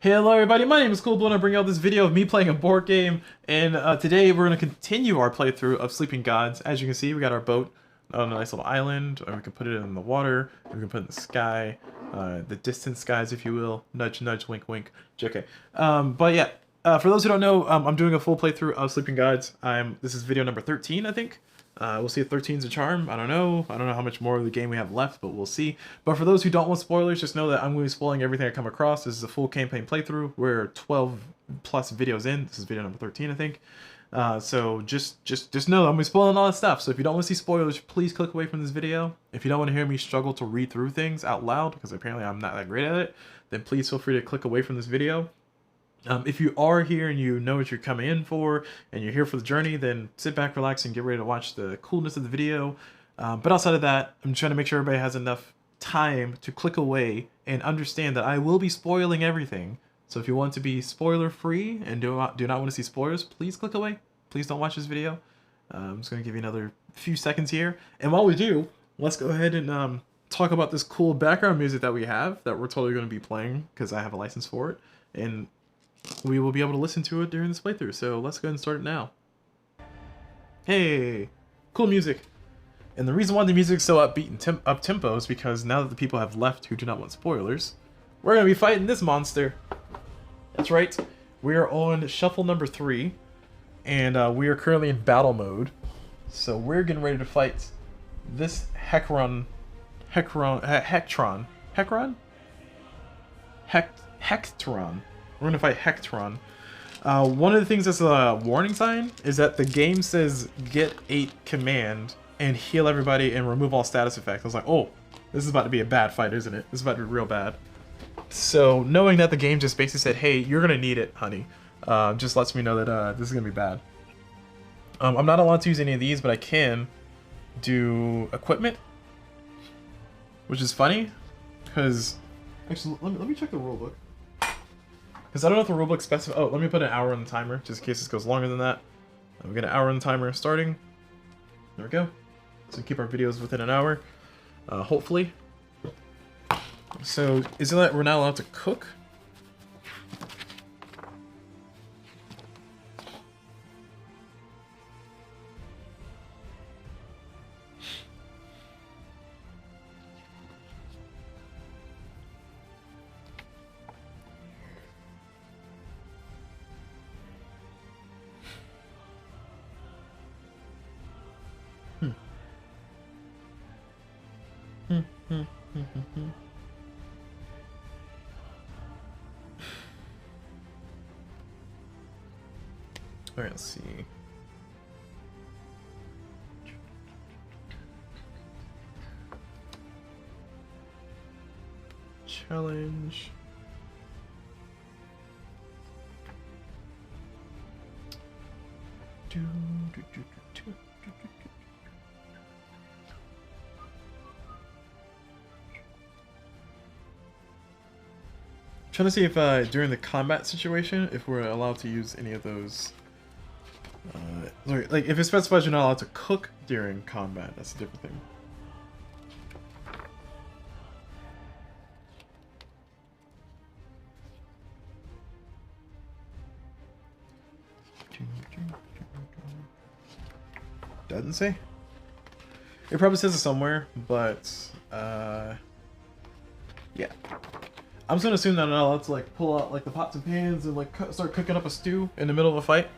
Hello everybody, my name is CulBlu and I bring out this video of me playing a board game, and today we're going to continue our playthrough of Sleeping Gods. As you can see, we got our boat on a nice little island, or we can put it in the water, we can put it in the sky, the distant skies if you will, nudge nudge, wink wink, JK. But yeah, for those who don't know, I'm doing a full playthrough of Sleeping Gods. This is video number 13, I think. We'll see if 13 is a charm. I don't know how much more of the game we have left, but we'll see. But for those who don't want spoilers, just know that I'm going to be spoiling everything I come across. This is a full campaign playthrough. We're 12 plus videos in. This is video number 13, I think. So just know that I'm going to be spoiling all that stuff. So if you don't want to see spoilers, please click away from this video. If you don't want to hear me struggle to read through things out loud, because apparently I'm not that great at it, then please feel free to click away from this video. If you are here and you know what you're coming in for, and you're here for the journey, then sit back, relax, and get ready to watch the coolness of the video. But outside of that, I'm trying to make sure everybody has enough time to click away and understand that I will be spoiling everything. So if you want to be spoiler-free and do not want to see spoilers, please click away. Please don't watch this video. I'm just going to give you another few seconds here. And while we do, let's go ahead and talk about this cool background music that we have that we're totally going to be playing because I have a license for it. And we will be able to listen to it during this playthrough, so let's go ahead and start it now. Hey, cool music. And the reason why the music's so upbeat and up-tempo is because now that the people have left who do not want spoilers, we're going to be fighting this monster. That's right, we are on shuffle number 3, and we are currently in battle mode. So we're getting ready to fight this Hectron. We're gonna fight Hectron. One of the things that's a warning sign is that the game says get 8 command and heal everybody and remove all status effects. I was like, oh, this is about to be a bad fight, isn't it? This is about to be real bad. So knowing that the game just basically said, hey, you're gonna need it, honey, just lets me know that this is gonna be bad. I'm not allowed to use any of these, but I can do equipment, which is funny, because actually let me check the rulebook. Because I don't know if the rulebook specifies. Oh, let me put an hour on the timer, just in case this goes longer than that. We got an hour on the timer starting. There we go. So keep our videos within an hour, hopefully. So, is it that we're not allowed to cook? Alright, let's see. Challenge. Trying to see if during the combat situation, if we're allowed to use any of those. Like if it specifies you're not allowed to cook during combat, that's a different thing. Doesn't say. It probably says it somewhere, but yeah. I'm just gonna assume that I'm not allowed to like pull out like the pots and pans and like start cooking up a stew in the middle of a fight.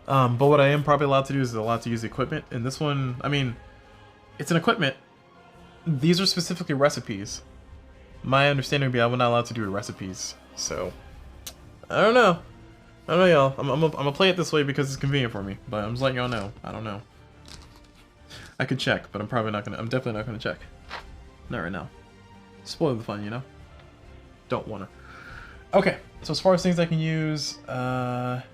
But what I am probably allowed to do is allowed to use the equipment. And this one, I mean, it's an equipment. These are specifically recipes. My understanding would be I'm not allowed to do recipes. So, I don't know. I don't know, y'all. I'm gonna play it this way because it's convenient for me. But I'm just letting y'all know. I don't know. I could check, but I'm definitely not gonna check. Not right now. Spoil the fun, you know? Don't wanna. Okay, so as far as things I can use, artifact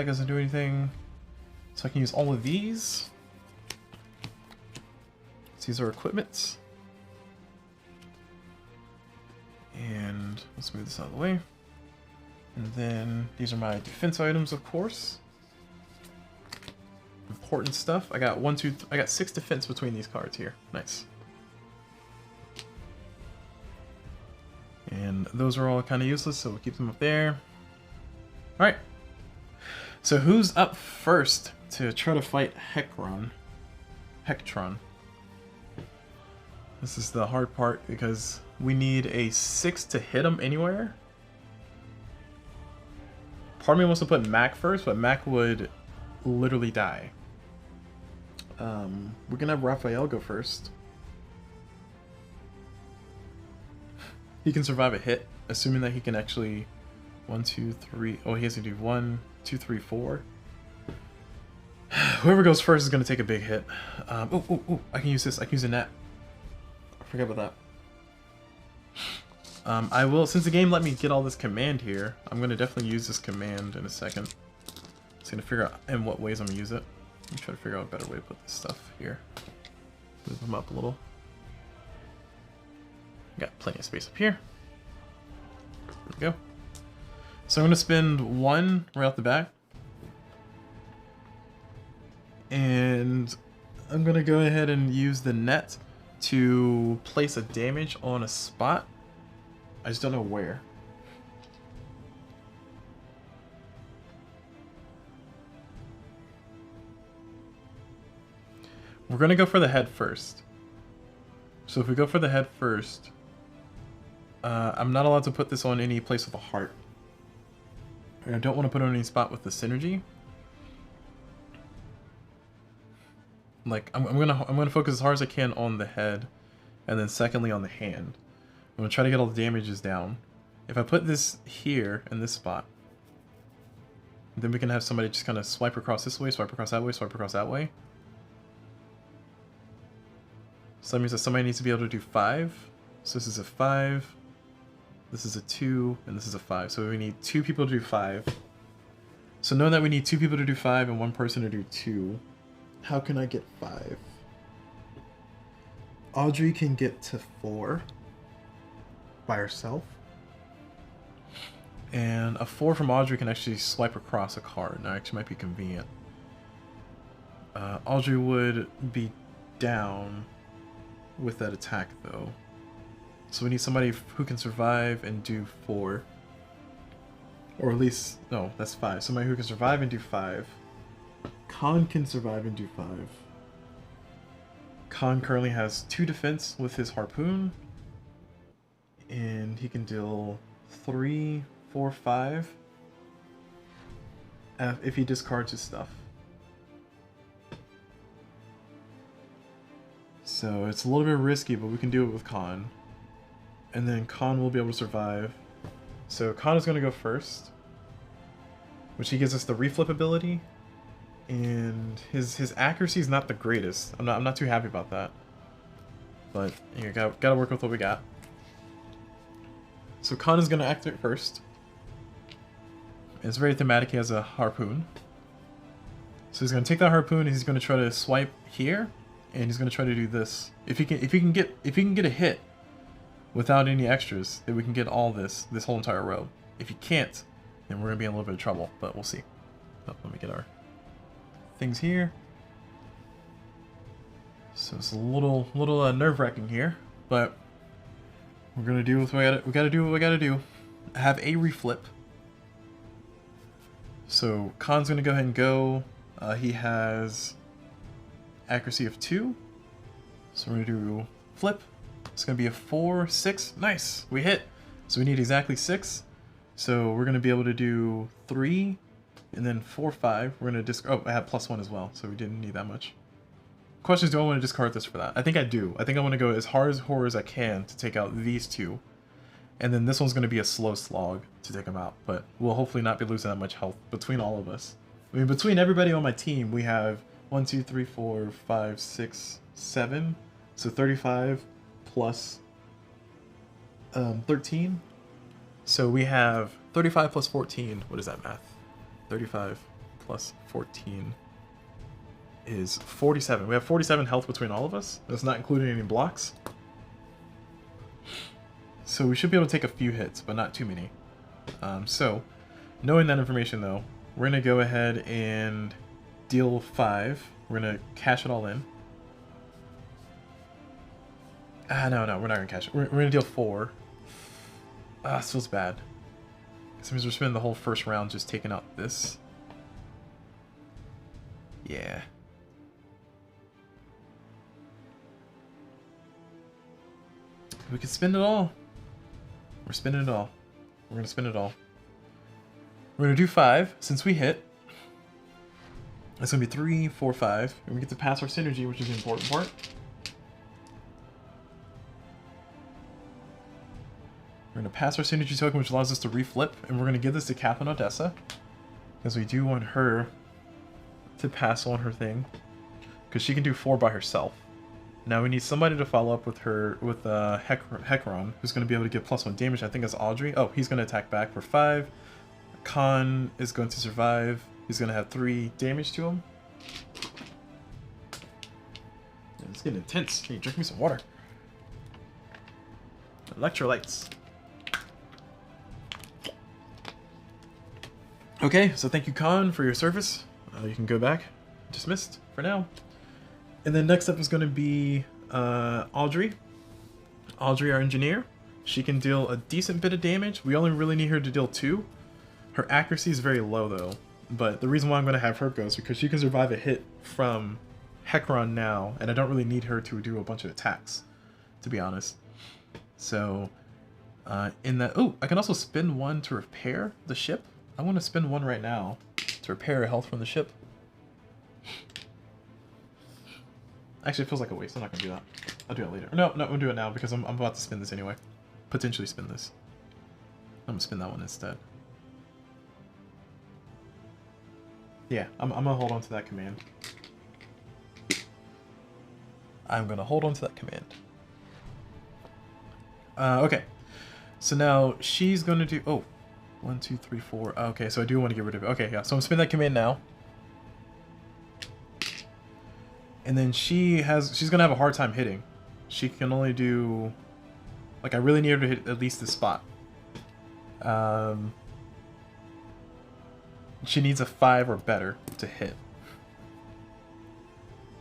doesn't do anything, so I can use all of these. So these are equipments. And let's move this out of the way. And then these are my defense items, of course. Important stuff. I got 6 defense between these cards here. Nice. And those are all kind of useless, so we'll keep them up there. Alright. So who's up first to try to fight Hectron? This is the hard part because we need a 6 to hit him anywhere. Part of me wants to put Mac first, but Mac would literally die. We're gonna have Raphael go first. He can survive a hit, assuming that he can actually 1, 2, 3. Oh, he has to do 1, 2, 3, 4. Whoever goes first is gonna take a big hit. Oh! I can use this. I can use a net. I forgot about that. I will, since the game let me get all this command here, I'm gonna definitely use this command in a second. Just gonna figure out in what ways I'm gonna use it. Let me try to figure out a better way to put this stuff here. Move them up a little. Got plenty of space up here. There we go. So I'm going to spend 1 right off the back. And I'm going to go ahead and use the net to place a damage on a spot. I just don't know where. We're going to go for the head first. So if we go for the head first, I'm not allowed to put this on any place with a heart. And I don't want to put it on any spot with the synergy. Like I'm gonna focus as hard as I can on the head, and then secondly on the hand. I'm gonna try to get all the damages down. If I put this here in this spot, then we can have somebody just kind of swipe across this way, swipe across that way, swipe across that way. So that means that somebody needs to be able to do 5. So this is a 5, this is a 2, and this is a 5. So we need 2 people to do 5. So knowing that we need 2 people to do 5 and 1 person to do 2, how can I get 5? Audrey can get to 4 by herself. And a 4 from Audrey can actually swipe across a card. Now, actually might be convenient. Audrey would be down with that attack though. So we need somebody who can survive and do 4. Or at least, no, that's 5. Somebody who can survive and do 5. Khan can survive and do 5. Khan currently has 2 defense with his harpoon. And he can deal 3, 4, 5 if he discards his stuff. So it's a little bit risky, but we can do it with Khan. And then Khan will be able to survive. So Khan is going to go first, which he gives us the reflip ability. And his accuracy is not the greatest. I'm not too happy about that. But you gotta work with what we got. So Khan is going to activate first. It's very thematic. He has a harpoon. So he's going to take that harpoon and he's going to try to swipe here. And he's going to try to do this. If he can get a hit without any extras, then we can get all this whole entire row. If he can't, then we're going to be in a little bit of trouble, but we'll see. Oh, let me get our things here. So it's a little nerve-wracking here, but we're going to do what we got to do what we got to do. Have a reflip. So Khan's going to go ahead and go. He has accuracy of 2. So we're going to do flip. It's going to be a 4, 6. Nice. We hit. So we need exactly 6. So we're going to be able to do 3 and then 4, 5. We're going to discard. Oh, I have +1 as well. So we didn't need that much. Question is, do I want to discard this for that? I think I do. I think I want to go as hard as I can to take out these 2. And then this one's going to be a slow slog to take them out. But we'll hopefully not be losing that much health between all of us. I mean, between everybody on my team, we have 1, 2, 3, 4, 5, 6, 7. So 35 plus 13. So we have 35 plus 14. What is that math? 35 plus 14 is 47. We have 47 health between all of us. That's not including any blocks. So we should be able to take a few hits, but not too many. So knowing that information though, we're going to go ahead and deal 5. We're going to cash it all in. No, we're not going to cash it. We're going to deal 4. Ah, this feels bad. This means we're spending the whole first round just taking out this. Yeah. We could spend it all. We're spending it all. We're gonna spend it all. We're gonna do 5 since we hit. It's gonna be 3, 4, 5, and we get to pass our synergy, which is the important part. We're gonna pass our synergy token, which allows us to reflip, and we're gonna give this to Catherine Odessa because we do want her to pass on her thing because she can do 4 by herself. Now we need somebody to follow up with her, with Hecaron, who's going to be able to give +1 damage. I think it's Audrey. Oh, he's going to attack back for 5. Khan is going to survive. He's going to have 3 damage to him. Yeah, it's getting intense. Can you drink me some water? Electrolytes. Okay, so thank you, Khan, for your service. You can go back. Dismissed for now. And then next up is going to be Audrey. Audrey, our engineer. She can deal a decent bit of damage. We only really need her to deal 2. Her accuracy is very low though. But the reason why I'm going to have her go is because she can survive a hit from Hecaron now. And I don't really need her to do a bunch of attacks, to be honest. So, in that... Oh, I can also spend 1 to repair the ship. I want to spend 1 right now to repair health from the ship. Actually, it feels like a waste. I'm not going to do that. I'll do it later. No, I'm going to do it now because I'm about to spin this anyway. Potentially spin this. I'm going to spin that one instead. Yeah, I'm going to hold on to that command. I'm going to hold on to that command. Okay. So now she's going to do... Oh, 1, 2, 3, 4. Okay, so I do want to get rid of it. Okay, yeah. So I'm going to spin that command now. And then she's gonna have a hard time hitting. She can only do, like, I really need her to hit at least this spot. She needs a 5 or better to hit.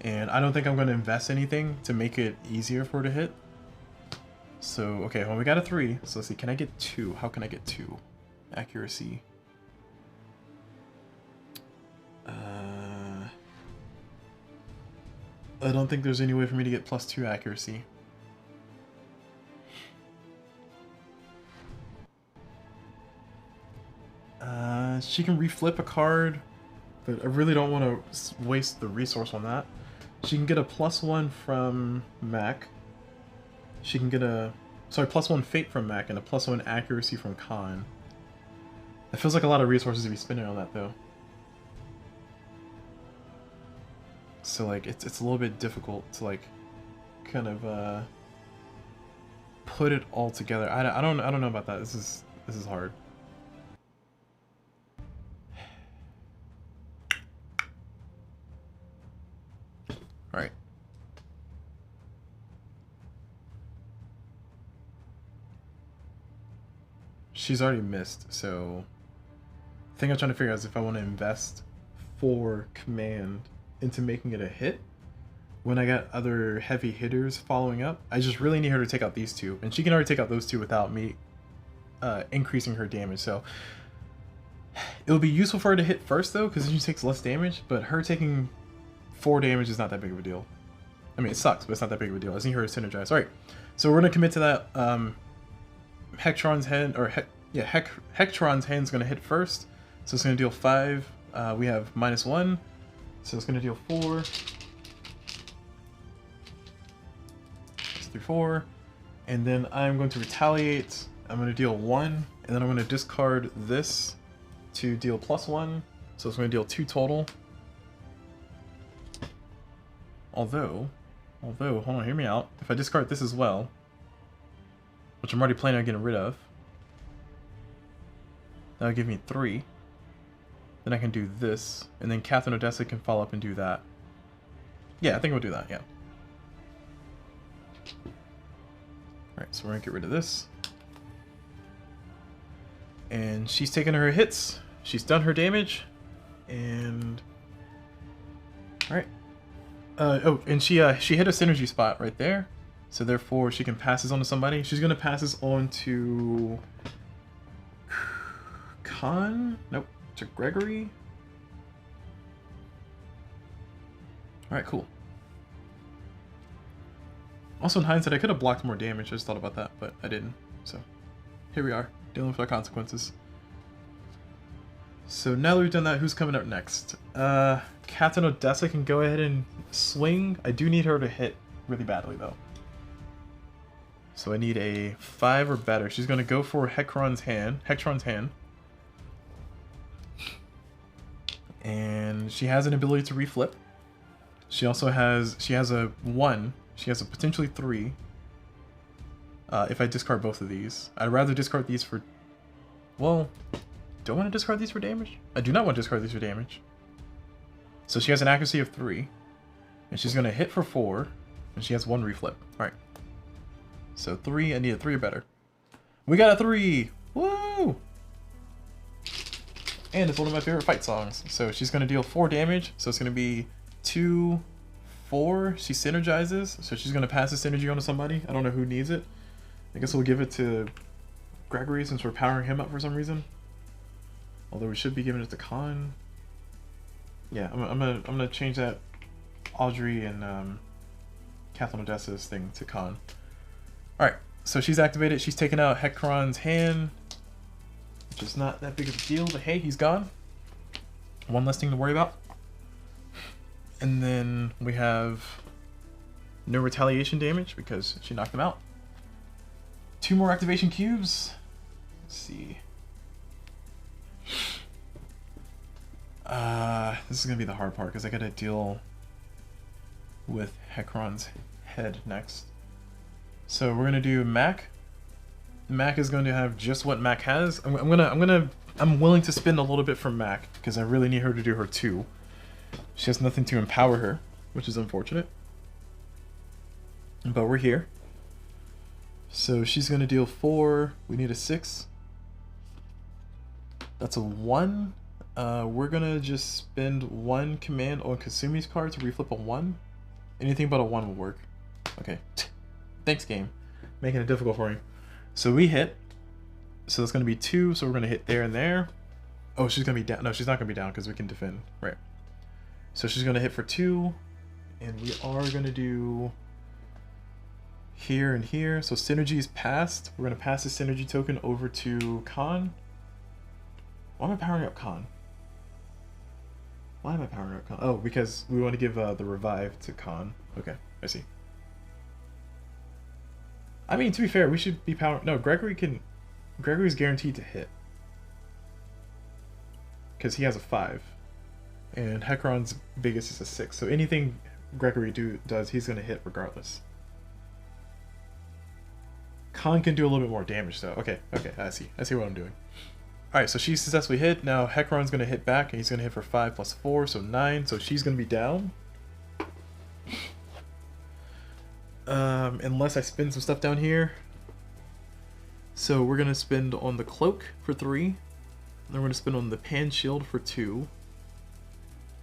And I don't think I'm gonna invest anything to make it easier for her to hit. So, okay, well, we got a 3. So let's see, can I get 2? How can I get 2? Accuracy. I don't think there's any way for me to get +2 accuracy. She can reflip a card, but I really don't want to waste the resource on that. She can get a +1 from Mac. She can get a... Sorry, +1 fate from Mac and a +1 accuracy from Khan. That feels like a lot of resources to be spending on that, though. So, like, it's a little bit difficult to, like, kind of, put it all together. I don't know about that. This is hard. All right. She's already missed, so the thing I'm trying to figure out is if I want to invest 4 command into making it a hit when I got other heavy hitters following up. I just really need her to take out these 2, and she can already take out those 2 without me increasing her damage. So it would be useful for her to hit first though, because then she takes less damage, but her taking 4 damage is not that big of a deal. I mean, it sucks, but it's not that big of a deal. I just need her to synergize. All right, so we're gonna commit to that. Hectron's head, or Hectron's hand's gonna hit first, so it's gonna deal 5. We have -1. So it's going to deal 4. 3, 4. And then I'm going to retaliate. I'm going to deal 1. And then I'm going to discard this to deal +1. So it's going to deal 2 total. Although, hold on, hear me out. If I discard this as well, which I'm already planning on getting rid of, that'll give me 3. Then I can do this, and then Catherine Odessa can follow up and do that. Yeah, I think we'll do that, yeah. Alright, so we're gonna get rid of this. And she's taken her hits. She's done her damage. And... Alright. Oh, and she hit a synergy spot right there. So therefore, she can pass this on to somebody. She's gonna pass this on to Khan. Nope, to Gregory. All right, cool. Also, in hindsight, I could have blocked more damage. I just thought about that, but I didn't. So here we are, dealing with our consequences. So now that we've done that, who's coming up next? Captain Odessa can go ahead and swing. I do need her to hit really badly, though. So I need a 5 or better. She's going to go for Hektron's hand. And she has an ability to reflip. She also has, she has a 1. She has a potentially 3. If I discard both of these. I'd rather discard these for, well, do I want to discard these for damage? I do not want to discard these for damage. So she has an accuracy of 3. And she's going to hit for 4. And she has 1 reflip. Alright. So 3, I need a 3 or better. We got a 3! Woo! And it's one of my favorite fight songs. So she's going to deal 4 damage. So it's going to be 2, 4. She synergizes. So she's going to pass this synergy on to somebody. I don't know who needs it. I guess we'll give it to Gregory since we're powering him up for some reason. Although we should be giving it to Khan. Yeah, I'm gonna change that Audrey and Catherine Odessa's thing to Khan. Alright, so she's activated. She's taken out Hektron's hand, which is not that big of a deal, but hey, he's gone. One less thing to worry about. And then we have no retaliation damage because she knocked him out. 2 more activation cubes. Let's see. This is gonna be the hard part because I gotta deal with Hektron's head next. So we're gonna do Mac. Mac is going to have just what Mac has. I'm willing to spend a little bit for Mac because I really need her to do her 2. She has nothing to empower her, which is unfortunate. But we're here. So she's gonna deal 4. We need a 6. That's a 1. We're gonna just spend 1 command on Kasumi's card to reflip a 1. Anything but a 1 will work. Okay. Thanks, game. Making it difficult for me. So we hit. So it's gonna be 2, so we're gonna hit there and there. Oh, she's gonna be down. No, she's not gonna be down because we can defend. Right. So she's gonna hit for 2. And we are gonna do here and here. So synergy is passed. We're gonna pass the synergy token over to Khan. Why am I powering up Khan? Why am I powering up Khan? Oh, because we want to give the revive to Khan. Okay, I see. I mean, to be fair, we should be powering... No, Gregory's guaranteed to hit. Because he has a 5. And Hektron's biggest is a 6. So anything Gregory does, he's going to hit regardless. Khan can do a little bit more damage, though. Okay, I see. I see what I'm doing. Alright, so she successfully hit. Now Hektron's going to hit back, and he's going to hit for 5 plus 4, so 9. So she's going to be down. Unless I spin some stuff down here. So we're going to spend on the cloak for 3. Then we're going to spend on the pan shield for 2.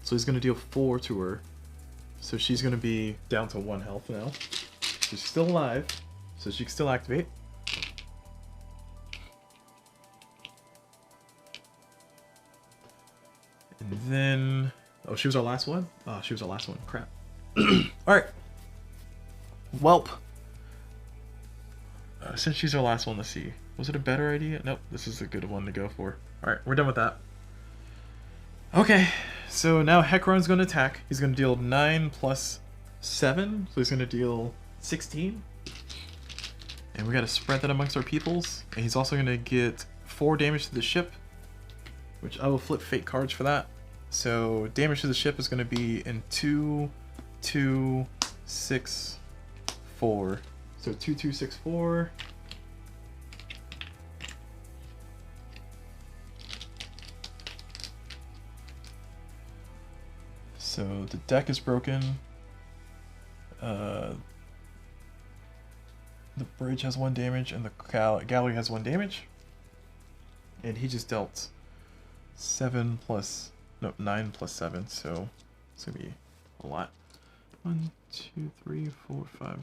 So he's going to deal 4 to her. So she's going to be down to 1 health now. She's still alive, so she can still activate. And then... Oh, she was our last one? Oh, she was our last one. Crap. Alright. Welp. Since she's our last one, let's see. Was it a better idea? Nope, this is a good one to go for. Alright, we're done with that. Okay, so now Hektron's going to attack. He's going to deal 9 plus 7, so he's going to deal 16. And we got to spread that amongst our peoples. And he's also going to get 4 damage to the ship, which I will flip fate cards for that. So damage to the ship is going to be in 2, 2, 6, 4. So 2, 2, 6, 4. So the deck is broken. The bridge has 1 damage, and the gallery has 1 damage. And he just dealt 9 plus 7, so it's gonna be a lot. 1, 2, 3, 4, 5,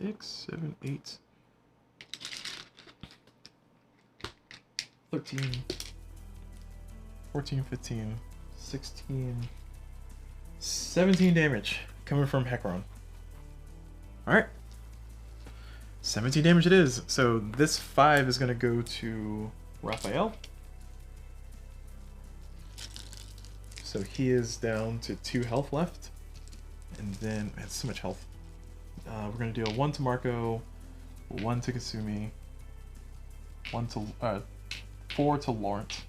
6, 7, 8, 13, 14, 15, 16, 17 damage coming from Hecaron. Alright. 17 damage it is. So this 5 is going to go to Raphael. So he is down to 2 health left. And then, man, so much health. We're going to deal 1 to Marco, 1 to Kasumi, 4 to Lawrence,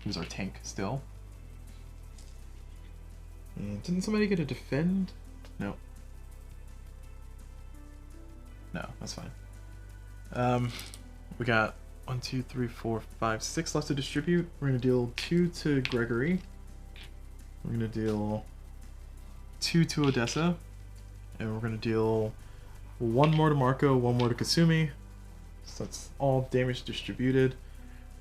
who's our tank still. And didn't somebody get a defend? No. No, that's fine. We got 1, 2, 3, 4, 5, 6 left to distribute. We're going to deal 2 to Gregory. We're going to deal 2 to Odessa. And we're going to deal 1 more to Marco, 1 more to Kasumi. So that's all damage distributed.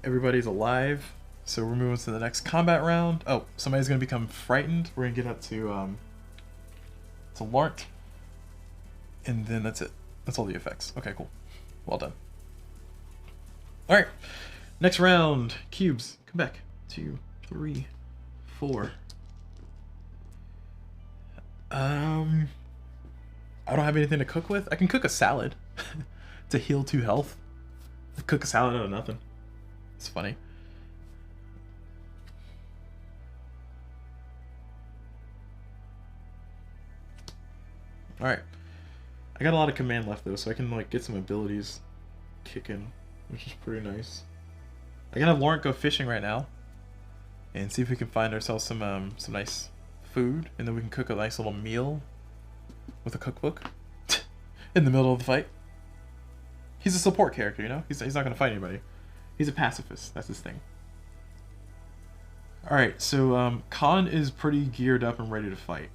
Everybody's alive. So we're moving to the next combat round. Oh, somebody's going to become frightened. We're going to get up to Lart. And then that's it. That's all the effects. Okay, cool. Well done. Alright. Next round. Cubes. Come back. 2, 3, 4. I don't have anything to cook with. I can cook a salad to heal 2 health. I cook a salad out of nothing. It's funny. Alright. I got a lot of command left though, so I can like get some abilities kicking, which is pretty nice. I can have Laurent go fishing right now and see if we can find ourselves some nice food, and then we can cook a nice little meal with a cookbook in the middle of the fight. He's a support character, you know? He's not gonna fight anybody. He's a pacifist. That's his thing. Alright, so Khan is pretty geared up and ready to fight.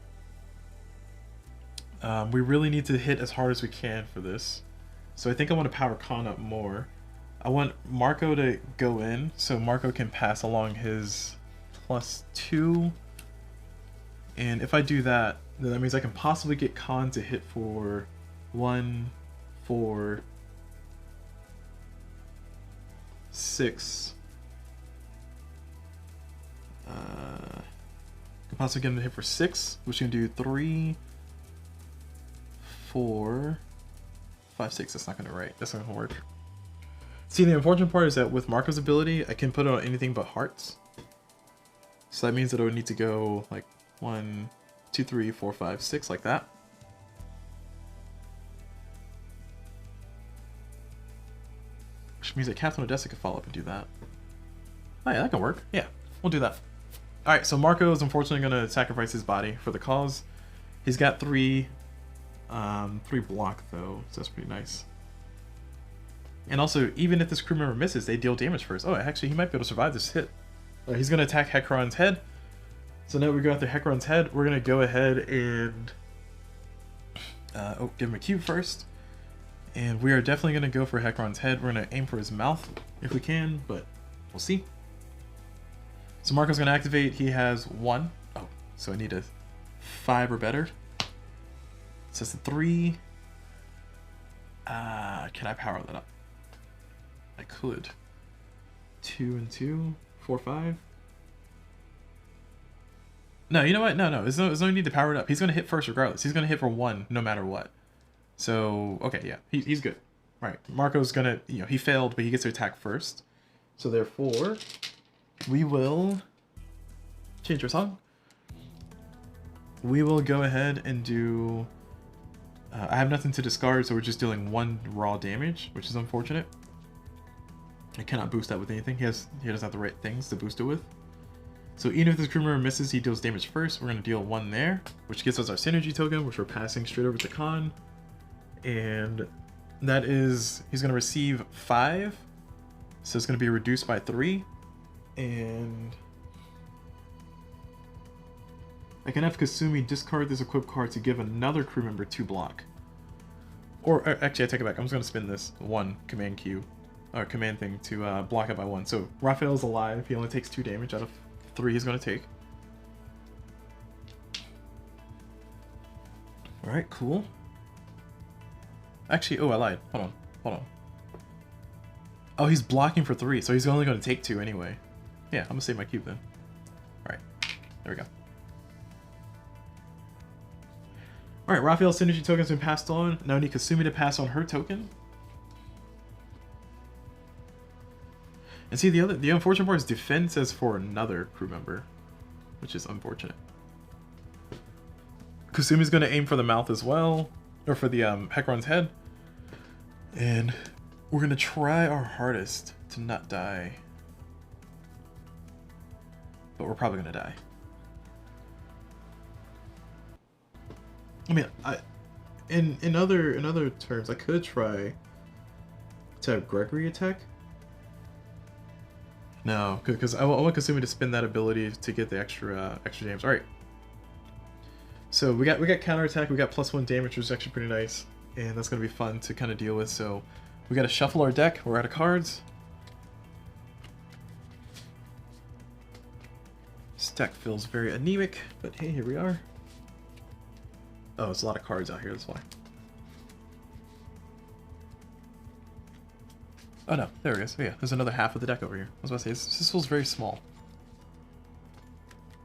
We really need to hit as hard as we can for this. So I think I want to power Khan up more. I want Marco to go in so Marco can pass along his +2. And if I do that, then that means I can possibly get Khan to hit for 1, 4, 6. Could possibly get him to hit for 6, which can do 3, 4, 5, 6. That's not gonna That's not gonna work. See, the unfortunate part is that with Marco's ability, I can put it on anything but hearts. So that means that I would need to go like 1, 2, 3, 4, 5, 6, like that. Which means that Captain Odessa could follow up and do that. Oh yeah, that can work. Yeah, we'll do that. Alright, so Marco is unfortunately going to sacrifice his body for the cause. He's got 3 block though, so that's pretty nice. And also, even if this crew member misses, they deal damage first. Oh, actually, he might be able to survive this hit. He's going to attack Hecaron's head. So now we go after Hecaron's head. We're going to go ahead and give him a cube first. And we are definitely going to go for Hecaron's head. We're going to aim for his mouth if we can, but we'll see. So Marco's going to activate. He has 1. Oh, so I need a 5 or better. So it's a 3. Can I power that up? I could. 2 and 2, 4, 5. No, you know what? No. There's no need to power it up. He's going to hit first regardless. He's going to hit for 1 no matter what. So, okay, yeah. He's good. All right. Marco's going to, he failed, but he gets to attack first. So therefore, we will change our song. We will go ahead and do... I have nothing to discard, so we're just dealing 1 raw damage, which is unfortunate. I cannot boost that with anything. He doesn't have the right things to boost it with. So even if this crew member misses, he deals damage first. We're going to deal 1 there, which gives us our synergy token, which we're passing straight over to Khan. And that is, he's going to receive 5. So it's going to be reduced by 3. And I can have Kasumi discard this equipped card to give another crew member 2 block. Or actually, I take it back. I'm just going to spin this 1 command Q, or command thing to block it by 1. So Raphael's alive. He only takes 2 damage out of 3 he's going to take. Alright, cool. Actually, oh, I lied. Hold on. Hold on. Oh, he's blocking for 3, so he's only going to take 2 anyway. Yeah, I'm going to save my cube then. Alright. There we go. Alright, Raphael's synergy token has been passed on. Now I need Kasumi to pass on her token. And see, the unfortunate part is defense is for another crew member, which is unfortunate. Kasumi's going to aim for the mouth as well, or for the Hecaron's head. And we're going to try our hardest to not die. But we're probably going to die. I mean, in other terms, I could try to have Gregory attack. No, because I want Kasumi to spin that ability to get the extra damage. All right. So we got counterattack. We got +1 damage, which is actually pretty nice, and that's gonna be fun to kind of deal with. So we got to shuffle our deck. We're out of cards. This deck feels very anemic, but hey, here we are. Oh, it's a lot of cards out here. That's why. Oh no, there it is. Oh, yeah, there's another half of the deck over here. I was about to say, this feels very small.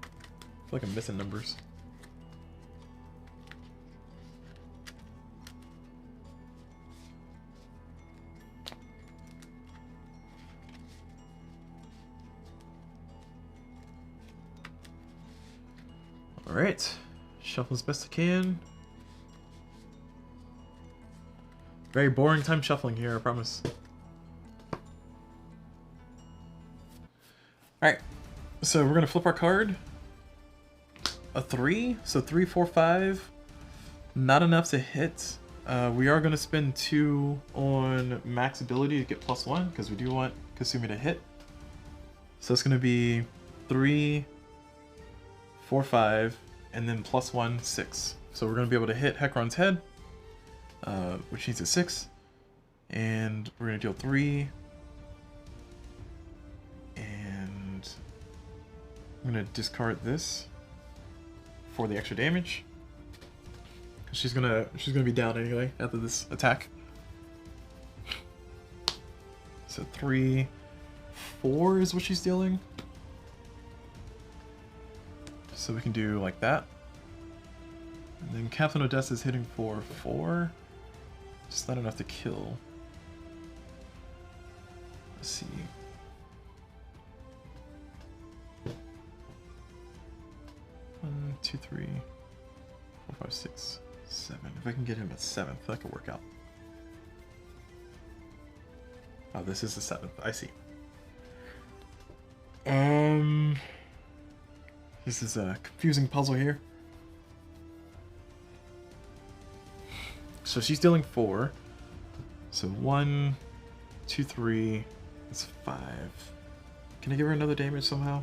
I feel like I'm missing numbers. Alright, shuffle as best I can. Very boring time shuffling here, I promise. Alright, so we're gonna flip our card. A 3, so 3, 4, 5. Not enough to hit. We are gonna spend 2 on max ability to get +1, because we do want Kasumi to hit. So it's gonna be 3, 4, 5, and then +1, 6. So we're gonna be able to hit Hecaron's head, which needs a 6. And we're gonna deal 3. And I'm gonna discard this for the extra damage. She's gonna be down anyway after this attack. So 3, 4 is what she's dealing. So we can do like that. And then Captain Odessa is hitting for 4. Just not enough to kill. Let's see. One, 2, 3, 4, 5, 6, 7. If I can get him at 7th, that could work out. Oh, this is the 7th. I see. This is a confusing puzzle here. So she's dealing 4. So 1, 2, 3. That's 5. Can I give her another damage somehow?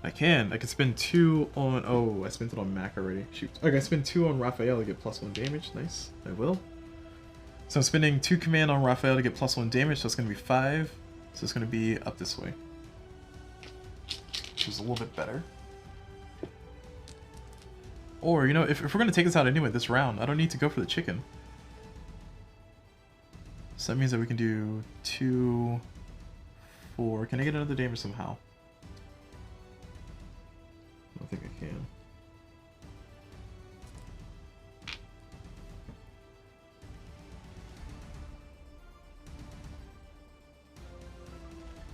I can. I can spend 2 on... Oh, I spent it on Mac already. Shoot. Okay, I spend 2 on Raphael to get +1 damage. Nice. I will. So I'm spending 2 command on Raphael to get +1 damage, so it's going to be 5. So it's going to be up this way. Which is a little bit better. Or, you know, if we're going to take this out anyway this round, I don't need to go for the chicken. So that means that we can do 2, 4. Can I get another damage somehow? I don't think I can.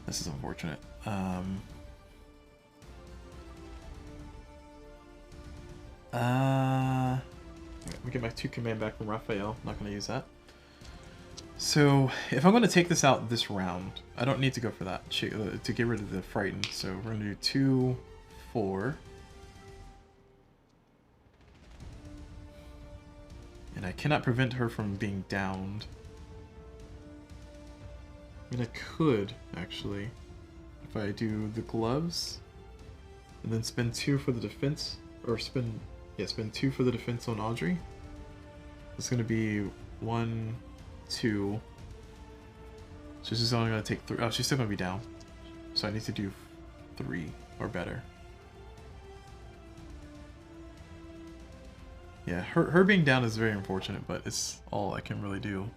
This is unfortunate. Let me get my 2 command back from Raphael. Not going to use that. So, if I'm going to take this out this round, I don't need to go for that to get rid of the Frighten. So, we're going to do 2, 4. And I cannot prevent her from being downed. I mean, I could, actually, if I do the gloves, and then spend 2 for the defense, or spend 2 for the defense on Audrey. It's going to be 1, 2. So she's only going to take 3. Oh, she's still going to be down. So I need to do 3 or better. Yeah, her being down is very unfortunate, but it's all I can really do.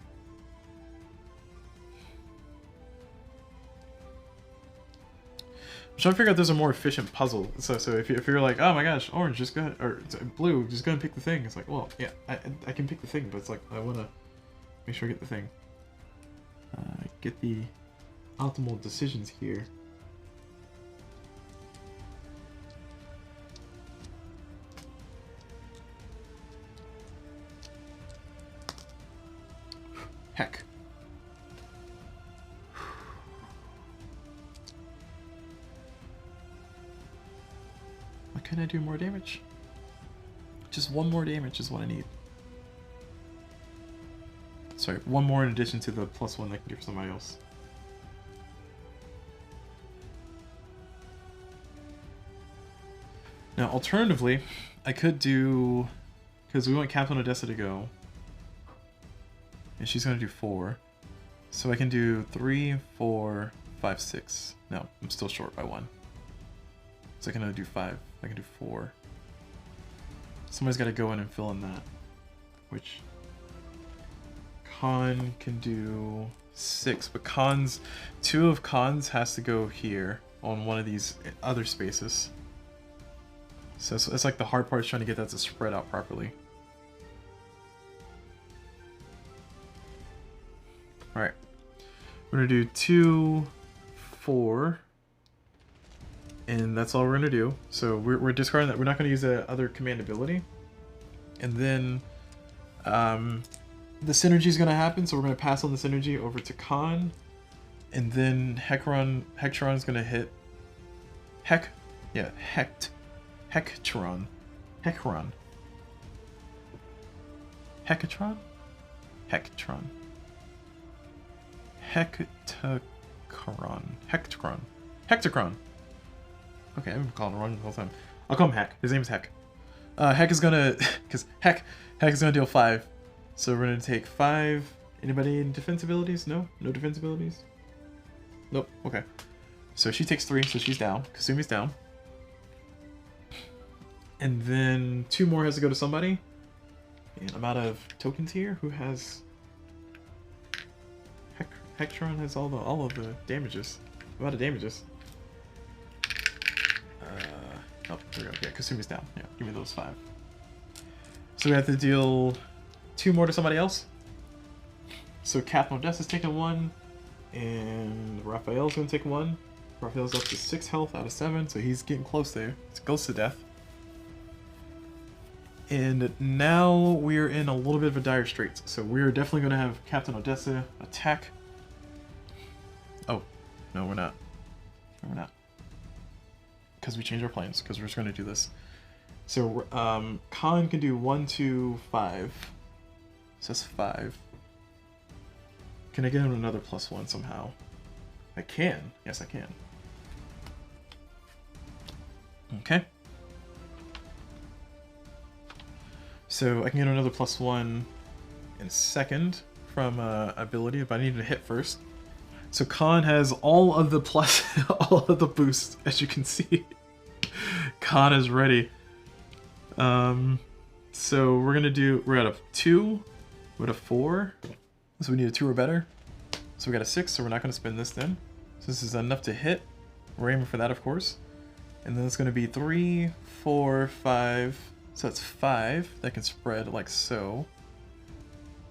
I'm trying to figure out there's a more efficient puzzle. So if you're like, oh my gosh, orange, just go, or blue, just go and pick the thing. It's like, well, yeah, I can pick the thing, but it's like I want to make sure I get the thing. Get the optimal decisions here. Heck. Why can't I do more damage? Just one more damage is what I need. Sorry, one more in addition to the +1 I can give somebody else. Now, alternatively, I could do, because we want Captain Odessa to go, and she's going to do 4. So I can do 3, 4, 5, 6. No, I'm still short by 1. So I can only do 5. I can do 4. Somebody's got to go in and fill in that. Which Khan can do 6, but 2 of Khan's has to go here on one of these other spaces. So it's like the hard part is trying to get that to spread out properly. Alright. We're going to do 2, 4. And that's all we're going to do. So we're discarding that. We're not going to use the other command ability. And then the synergy is going to happen. So we're going to pass on the synergy over to Khan. And then Hectron is going to hit Hectron. Okay, I've been calling him wrong the whole time. I'll call him Heck. His name is Heck. Heck is gonna, because Heck is gonna deal 5. So we're gonna take 5. Anybody in defense abilities? No? No defense abilities? Nope. Okay. So she takes 3, so she's down. Kasumi's down. And then 2 more has to go to somebody. And I'm out of tokens here. Who has... Hectron has all of the damages. I'm out of damages. Oh, there we go. Yeah, Kasumi's down. Yeah, give me those 5. So we have to deal 2 more to somebody else. So Captain Odessa's taking 1, and Raphael's gonna take 1. Raphael's up to 6 health out of 7, so he's getting close there. It's close to death. And now we're in a little bit of a dire straits. So we're definitely gonna have Captain Odessa attack. Oh, no, we're not. No, we're not. Because we changed our plans, because we're just going to do this. So Khan can do 1, 2, 5. So that's 5. Can I get him another +1 somehow? I can. Yes, I can. Okay. So I can get another +1 in a second from ability, but I need to hit first. So Khan has all of the all of the boosts, as you can see. Khan is ready. So we're at a 2, we're at a 4, so we need a 2 or better. So we got a 6, so we're not going to spend this then. So this is enough to hit. We're aiming for that, of course. And then it's going to be 3, 4, 5. So that's 5 that can spread like so.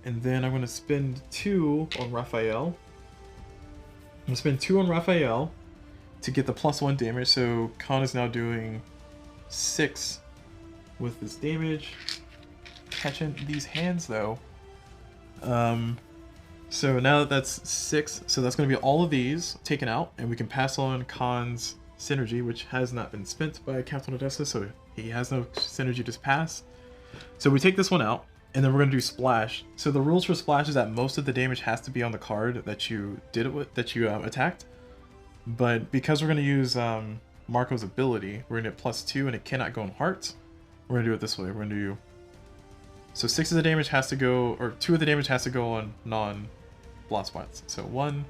And then I'm going to spend 2 on Raphael. I'm going to spend 2 on Raphael to get the +1 damage. So Khan is now doing 6 with this damage. Catching these hands though. So now that that's 6, so that's going to be all of these taken out, and we can pass on Khan's synergy, which has not been spent by Captain Odessa, so he has no synergy to pass. So we take this one out, and then we're going to do Splash. So the rules for Splash is that most of the damage has to be on the card that you did it with, that you attacked. But because we're going to use Marco's ability, we're going to get +2, and it cannot go in hearts. We're going to do it this way. We're going to do... So 6 of the damage has to go, or 2 of the damage has to go on non-blast spots. So 1...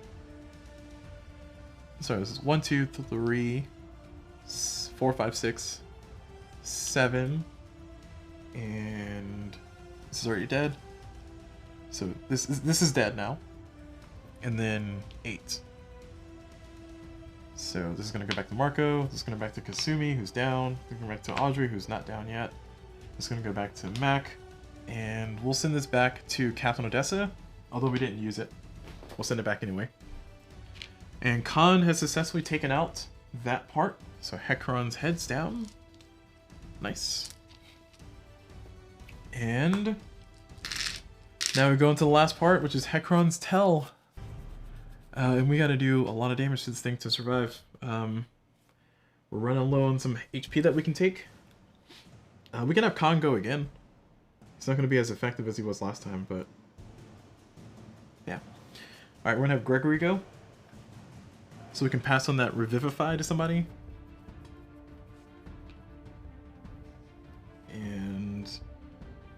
Sorry, this is 1, 2, 3, 4, 5, 6, 7, And this is already dead. So this is dead now. And then 8. So this is gonna go back to Marco. This is gonna go back to Kasumi, who's down. This is gonna go back to Audrey, who's not down yet. This is gonna go back to Mac. And we'll send this back to Captain Odessa, although we didn't use it. We'll send it back anyway. And Khan has successfully taken out that part. So Hecaron's head's down. Nice. And now we go into the last part, which is Hecaron's Tell. And we gotta do a lot of damage to this thing to survive. We're running low on some HP that we can take. We can have Khan go again. He's not gonna be as effective as he was last time, but yeah. Alright, we're gonna have Gregory go. So we can pass on that Revivify to somebody. And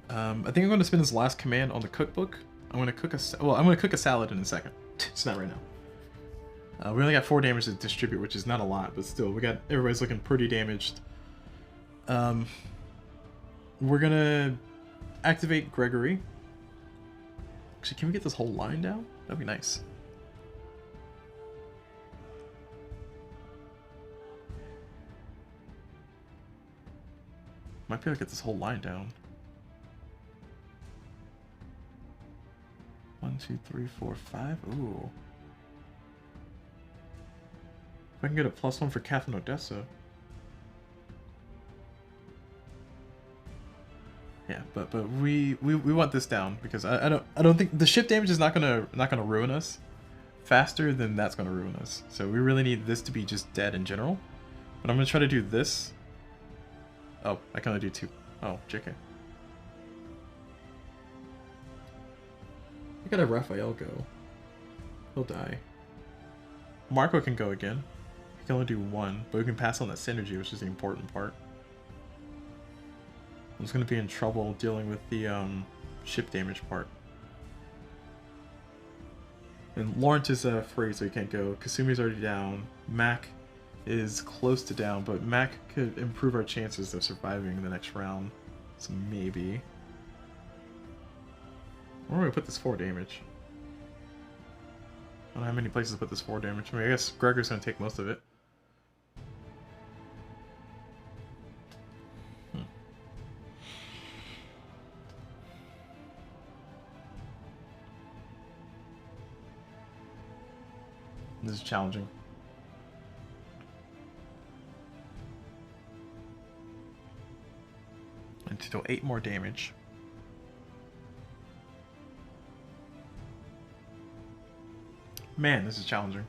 I think I'm going to spend his last command on the cookbook. I'm going to cook a salad in a second. It's not right now. We only got 4 damage to distribute, which is not a lot, but still, everybody's looking pretty damaged. We're gonna activate Gregory. Actually, can we get this whole line down? That'd be nice. Might be able to get this whole line down. 1, 2, 3, 4, 5. Ooh. If I can get a +1 for Captain Odessa. Yeah, but we want this down because I don't think the ship damage is not gonna ruin us faster than that's gonna ruin us. So we really need this to be just dead in general. But I'm gonna try to do this. Oh, I can only do 2. Oh, JK. We gotta have Raphael go. He'll die. Marco can go again. He can only do 1, but we can pass on that synergy, which is the important part. I'm just gonna be in trouble dealing with the ship damage part. And Lawrence is free, so he can't go. Kasumi's already down. Mac is close to down, but Mac could improve our chances of surviving the next round. So maybe. Where do we put this 4 damage? I don't have many places to put this 4 damage. I mean, I guess Gregor's gonna take most of it. This is challenging. And to do 8 more damage. Man, this is challenging.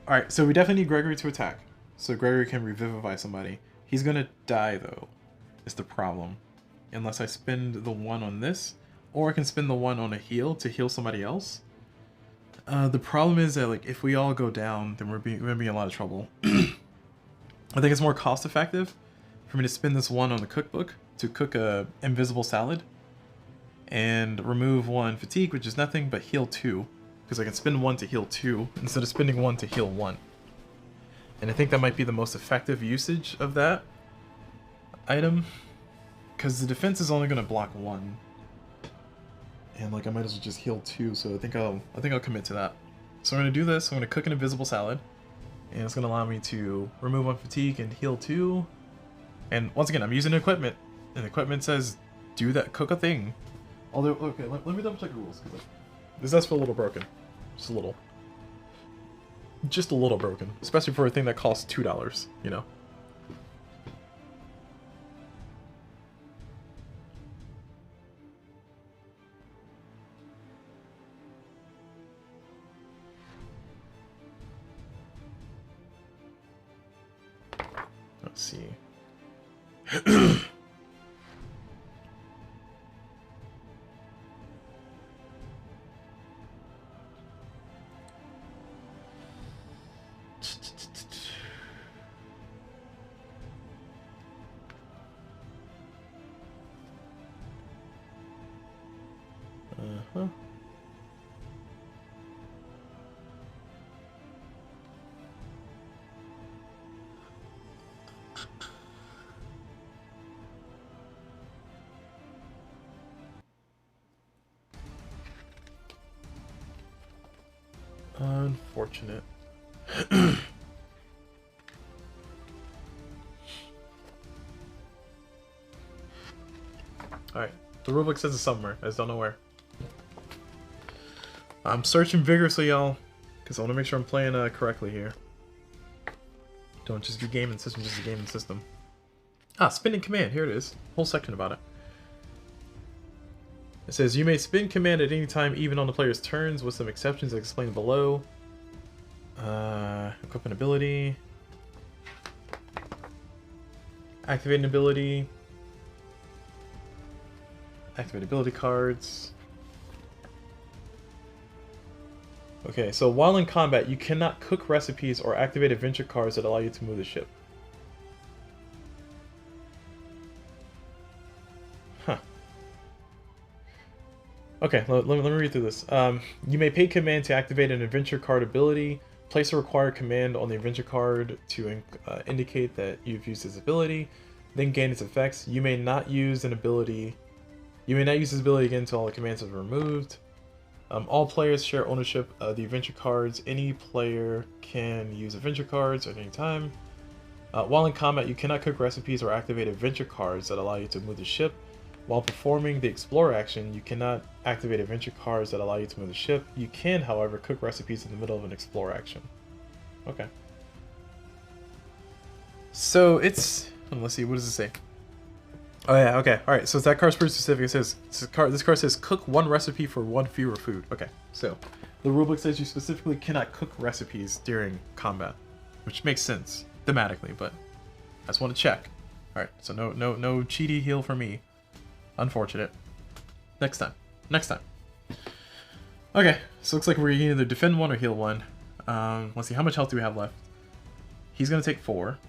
Alright, so we definitely need Gregory to attack. So Gregory can revivify somebody. He's gonna die though, is the problem. Unless I spend the 1 on this. Or I can spend the 1 on a heal to heal somebody else. The problem is that like if we all go down, then we're gonna be in a lot of trouble. I think it's more cost effective for me to spend this 1 on the cookbook to cook a invisible salad and remove 1 fatigue, which is nothing, but heal 2, because I can spend 1 to heal 2 instead of spending 1 to heal 1. And I think that might be the most effective usage of that item, because the defense is only going to block 1, and like I might as well just heal 2. So I think I'll commit to that. So I'm going to do this. I'm going to cook an invisible salad. And it's going to allow me to remove 1 fatigue and heal 2. And once again, I'm using equipment. And the equipment says, do that, cook a thing. Although, okay, let me double check the rules. Because this does feel a little broken. Just a little. Just a little broken. Especially for a thing that costs $2, you know? Let's see. Uh-huh. Unfortunate. Alright, the rulebook says it's somewhere. I just don't know where. I'm searching vigorously, y'all, because I want to make sure I'm playing correctly here. Don't just be gaming system, just a gaming system. Ah, spinning command. Here it is. Whole section about it. It says, you may spin command at any time, even on the player's turns, with some exceptions explained below. Equipment ability. Activating ability. Activate ability cards. Okay, so while in combat, you cannot cook recipes or activate adventure cards that allow you to move the ship. Huh. Okay, let me read through this. You may pay command to activate an adventure card ability. Place a required command on the adventure card to indicate that you've used this ability, then gain its effects. You may not use an ability. You may not use this ability again until all the commands have been removed. All players share ownership of the adventure cards. Any player can use adventure cards at any time. While in combat, you cannot cook recipes or activate adventure cards that allow you to move the ship. While performing the Explorer action, you cannot activate adventure cards that allow you to move the ship. You can, however, cook recipes in the middle of an Explorer action. Okay. So it's... let's see, what does it say? Oh yeah, okay, alright, so that card's pretty specific. It says, this card says, cook one recipe for one fewer food. Okay, so the rulebook says you specifically cannot cook recipes during combat, which makes sense thematically, but I just want to check. Alright, so no cheaty heal for me. Unfortunate. Next time. Okay, so it looks like we're gonna either defend one or heal one. Let's see, how much health do we have left? He's gonna take 4.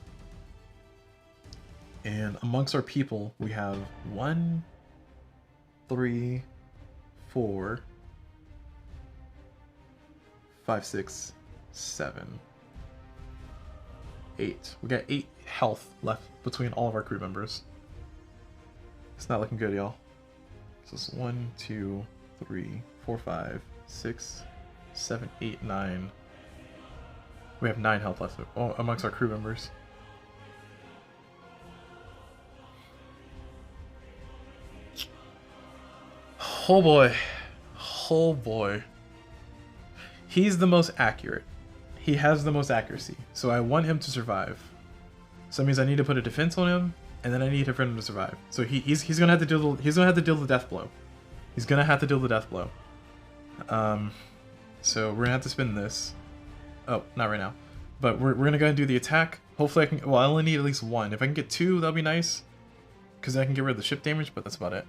And amongst our people, we have 1, 3, 4, 5, 6, 7, 8. We got 8 health left between all of our crew members. It's not looking good, y'all. So it's 1, 2, 3, 4, 5, 6, 7, 8, 9. We have 9 health left amongst our crew members. Oh boy. Oh boy. He's the most accurate. He has the most accuracy. So I want him to survive. So that means I need to put a defense on him, and then I need for him to survive. So he's gonna have to deal the death blow. He's gonna have to deal the death blow. So we're gonna have to spin this. Oh, not right now. But we're gonna go ahead and do the attack. Hopefully I can, well, I only need at least 1. If I can get 2, that'll be nice. Because I can get rid of the ship damage, but that's about it.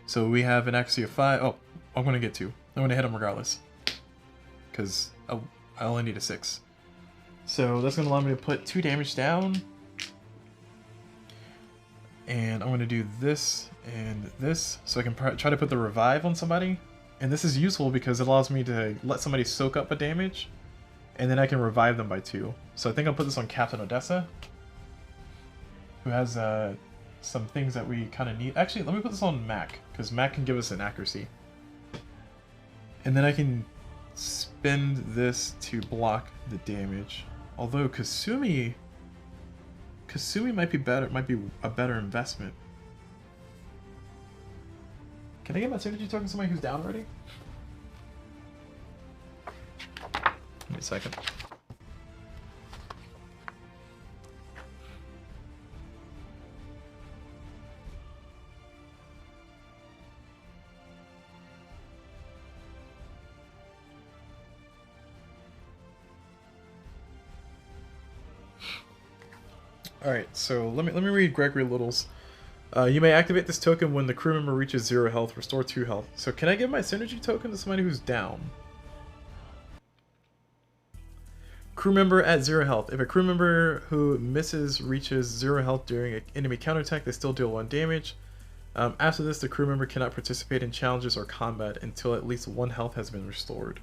So we have an accuracy of 5. Oh, I'm gonna get 2. I'm gonna hit him regardless. Because I only need a 6. So that's gonna allow me to put 2 damage down. And I'm gonna do this and this, so I can try to put the revive on somebody. And this is useful because it allows me to let somebody soak up a damage, and then I can revive them by 2. So I think I'll put this on Captain Odessa, who has some things that we kind of need. Actually, let me put this on Mac, because Mac can give us an accuracy. And then I can spend this to block the damage. Although Kasumi might be better, might be a better investment. Can I get my synergy token to somebody who's down already? Give me a second. Alright, so let me read Gregory Little's. You may activate this token when the crew member reaches 0 health, restore 2 health. So can I give my synergy token to somebody who's down? Crew member at 0 health. If a crew member who misses reaches 0 health during an enemy counterattack, they still deal 1 damage. After this, the crew member cannot participate in challenges or combat until at least 1 health has been restored.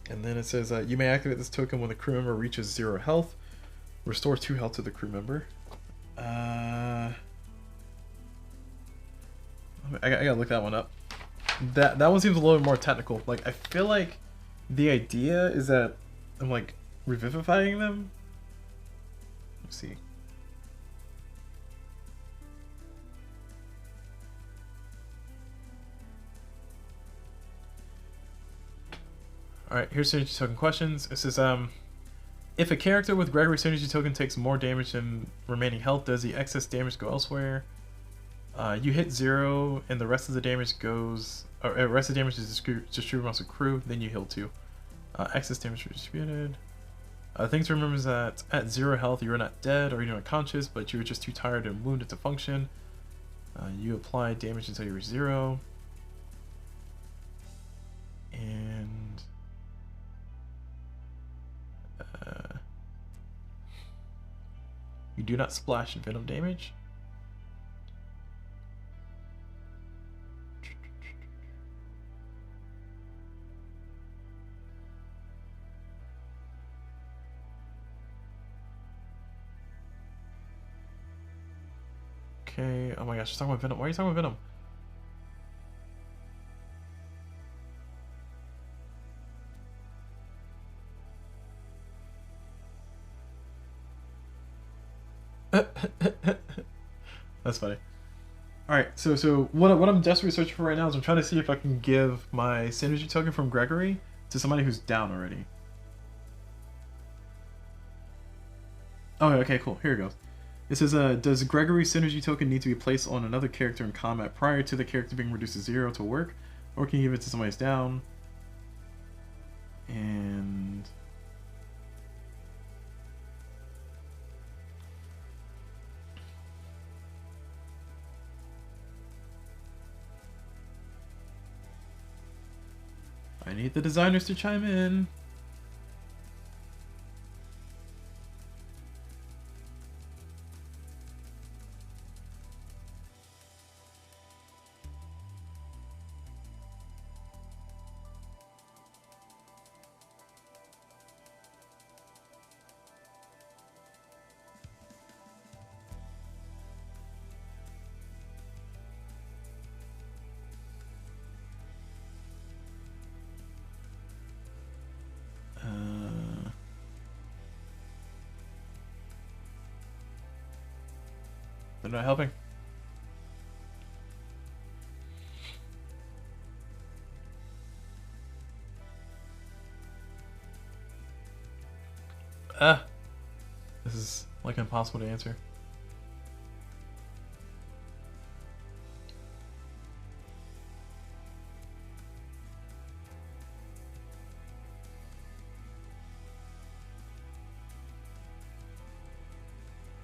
And then it says, you may activate this token when the crew member reaches 0 health. Restore 2 health to the crew member. I gotta look that one up. That one seems a little bit more technical. Like, I feel like the idea is that I'm like revivifying them. Let's see. Alright, here's synergy token questions. It says, if a character with Gregory synergy token takes more damage than remaining health, does the excess damage go elsewhere? You hit 0 and the rest of the damage goes, or rest of the damage is distributed amongst the crew, then you heal 2. Excess damage redistributed. Thing to remember is that at 0 health, you are not dead or you're unconscious, but you're just too tired and wounded to function. You apply damage until you're 0. And you do not splash venom damage. Okay, oh my gosh, she's talking about venom. Why are you talking about venom? That's funny. Alright, so what I'm desperately searching for right now is I'm trying to see if I can give my synergy token from Gregory to somebody who's down already. Oh, okay, cool. Here it goes. It says, does Gregory's synergy token need to be placed on another character in combat prior to the character being reduced to 0 to work? Or can you give it to somebody who's down? And... I need the designers to chime in. They're not helping. This is like impossible to answer.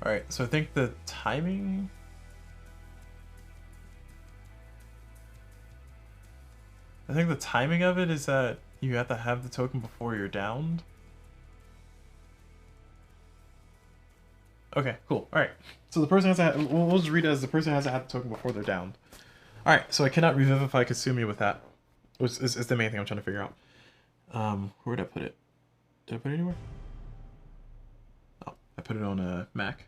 Alright, so I think the timing... I think the timing of it is that you have to have the token before you're downed. Okay, cool. Alright, so the person has to have, we'll just read it as the person has to have the token before they're downed. Alright, so I cannot revivify Kasumi with that, which is the main thing I'm trying to figure out. Where did I put it? Did I put it anywhere? Oh, I put it on a Mac.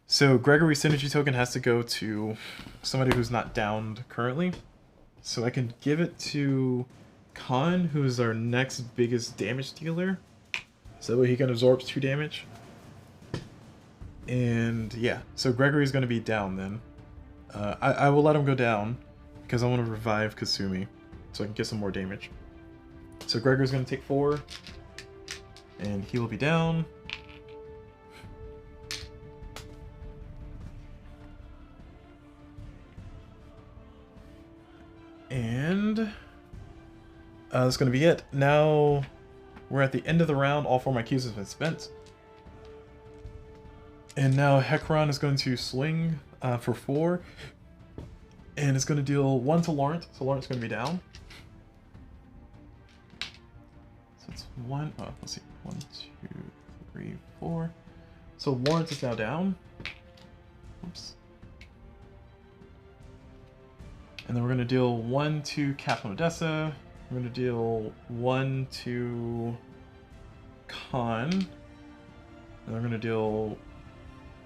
So Gregory's synergy token has to go to somebody who's not downed currently. So I can give it to Khan, who is our next biggest damage dealer. So that way he can absorb 2 damage. And yeah, so Gregory's going to be down then. I will let him go down because I want to revive Kasumi so I can get some more damage. So Gregory's going to take 4 and he will be down. And that's going to be it. Now we're at the end of the round. All 4 of my keys have been spent. And now Hekron is going to swing for 4. And it's going to deal 1 to Lawrence. So Lawrence is going to be down. So it's 1. Oh, let's see. 1, 2, 3, 4. So Lawrence is now down. Oops. And then we're going to deal 1 to Captain Odessa. We're going to deal 1 to Khan. And we're going to deal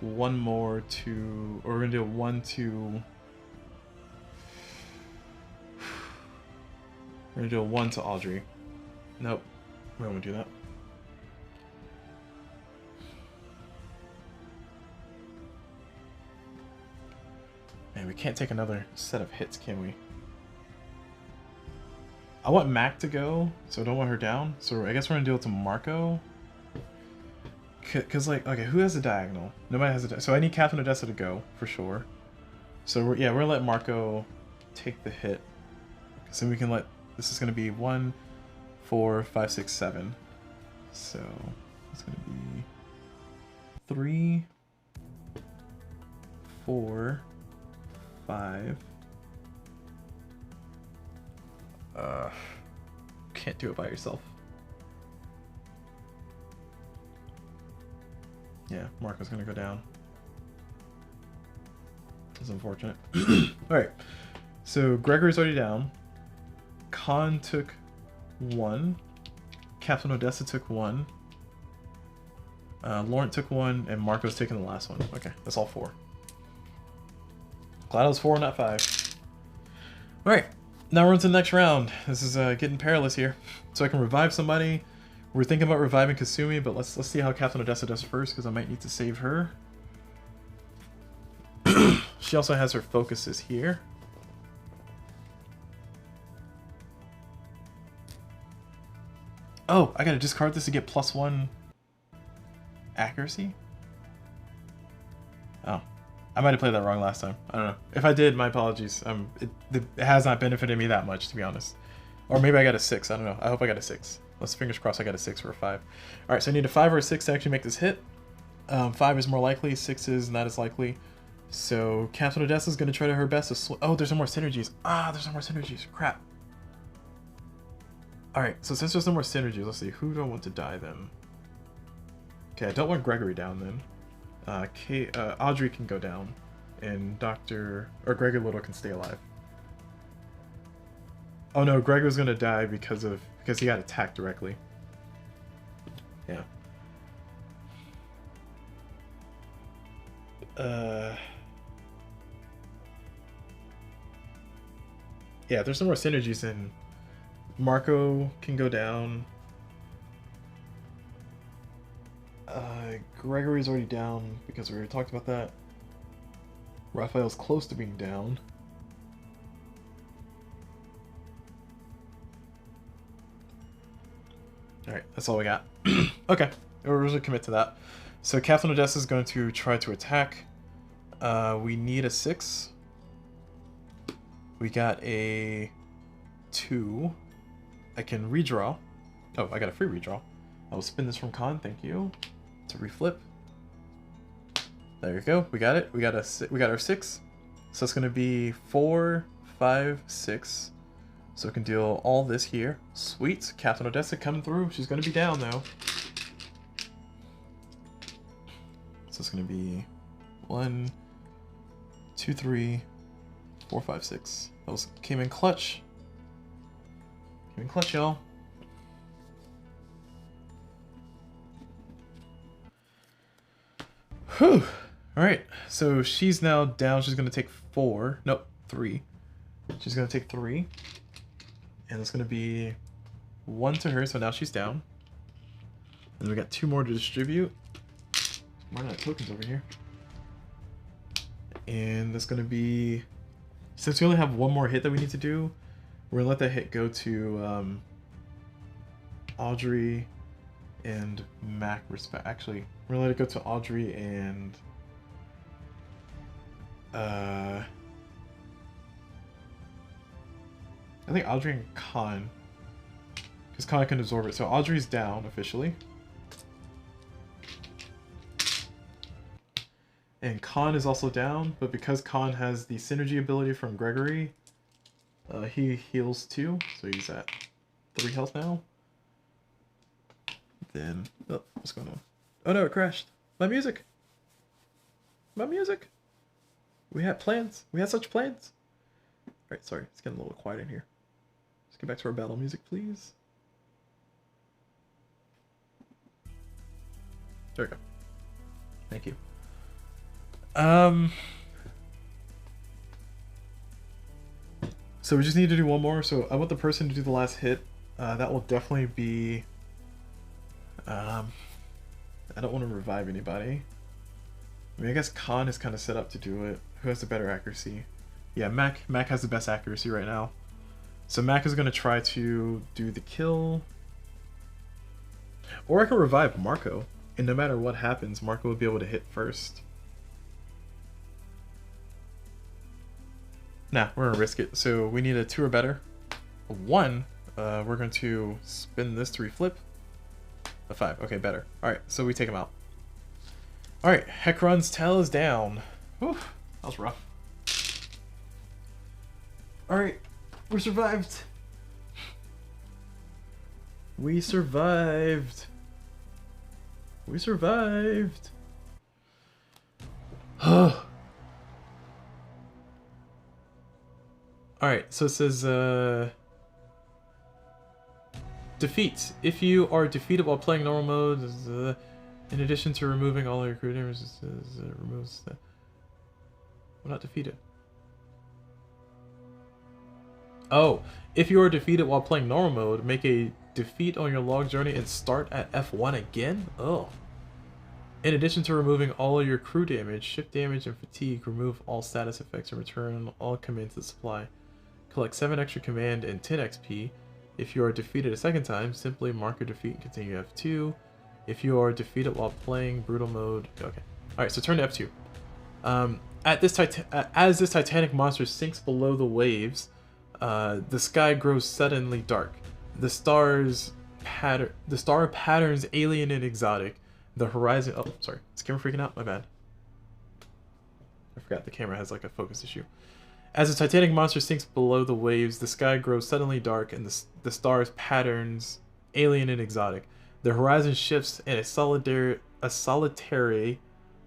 1 more to... Or we're going to deal 1 to... We're gonna do a 1 to Audrey. Nope. We don't want to do that. Man, we can't take another set of hits, can we? I want Mac to go, so I don't want her down. So I guess we're gonna do it to Marco. Cause like, okay, who has a diagonal? Nobody has a diagonal. So I need Captain Odessa to go, for sure. So we're gonna let Marco take the hit. So we can let, this is gonna be 1, 4, 5, 6, 7. So it's gonna be 3, 4, 5. Can't do it by yourself. Yeah, Marco's gonna go down. That's unfortunate. Alright, so Gregory's already down. Khan took 1. Captain Odessa took 1. Laurent took 1, and Marco's taking the last one. Okay, that's all 4. Glad it was 4, not 5. Alright, now we're into the next round. This is getting perilous here. So I can revive somebody. We're thinking about reviving Kasumi, but let's see how Captain Odessa does first, because I might need to save her. She also has her focuses here. Oh, I gotta discard this to get +1 accuracy? Oh. I might have played that wrong last time. I don't know. If I did, my apologies. It has not benefited me that much, to be honest. Or maybe I got a 6. I don't know. I hope I got a 6. Let's fingers crossed I got a 6 or a 5. Alright, so I need a 5 or a 6 to actually make this hit. 5 is more likely, 6 is not as likely. So Captain Odessa is going to try her best to oh, there's no more synergies. Ah, there's no more synergies. Crap. Alright, so since there's no more synergies, let's see. Who do I want to die then? Okay, I don't want Gregory down then. Audrey can go down. And Gregory Little can stay alive. Oh no, Greg was gonna die because he got attacked directly. Yeah. Yeah, there's no more synergies in. Marco can go down. Gregory's already down because we already talked about that. Raphael's close to being down. Alright, that's all we got. Okay, we're going to commit to that. So Captain Odessa is going to try to attack. We need a 6. We got a 2. I can redraw. Oh, I got a free redraw. I will spin this from Khan, thank you. To reflip. There you go. We got it. We got our 6. So it's gonna be 4, 5, 6. So we can deal all this here. Sweet. Captain Odessa coming through. She's gonna be down though. So it's gonna be 1, 2, 3, 4, 5, 6. That came in clutch. Came in clutch, y'all. Whew. Alright, so she's now down. She's going to take 4. Nope, 3. She's going to take 3. And it's going to be 1 to her, so now she's down. And we got 2 more to distribute. Why not tokens over here? And that's going to be... Since we only have 1 more hit that we need to do, we're going to let that hit go to Audrey and Mac Actually, we're going to let it go to Audrey and... I think Audrey and Khan. Because Khan can absorb it. So Audrey's down officially. And Khan is also down, but because Khan has the synergy ability from Gregory, he heals too, so he's at 3 health now. Then, oh, what's going on? Oh no, it crashed. My music! My music! We had plans. We had such plans. Alright, sorry, it's getting a little quiet in here. Let's get back to our battle music, please. There we go. Thank you. So we just need to do one more. So I want the person to do the last hit. That will definitely be... I don't want to revive anybody. I mean, I guess Khan is kind of set up to do it. Who has the better accuracy? Yeah, Mac has the best accuracy right now. So Mac is going to try to do the kill. Or I can revive Marco. And no matter what happens, Marco will be able to hit first. Nah, we're going to risk it. So we need a 2 or better. A 1, we're going to spin this to reflip. A 5, okay, better. Alright, so we take him out. Alright, Hecaron's tail is down. Whew, that was rough. Alright, we survived. We survived. We survived. Alright, so it says, defeat. If you are defeated while playing normal mode, in addition to removing all your crew damage, it removes the... We're not defeated. Oh, if you are defeated while playing normal mode, make a defeat on your log journey and start at F1 again? Oh. In addition to removing all your crew damage, ship damage, and fatigue, remove all status effects and return all command to the supply. Collect 7 extra command and 10 XP. If you are defeated a second time, simply mark your defeat and continue F2. If you are defeated while playing brutal mode, okay. Alright, so turn to F2. As this titanic monster sinks below the waves, the sky grows suddenly dark. The star patterns alien and exotic. The horizon... Oh, sorry. Is the camera freaking out? My bad. I forgot the camera has like a focus issue. As the titanic monster sinks below the waves, the sky grows suddenly dark and the stars patterns alien and exotic. The horizon shifts and a solitary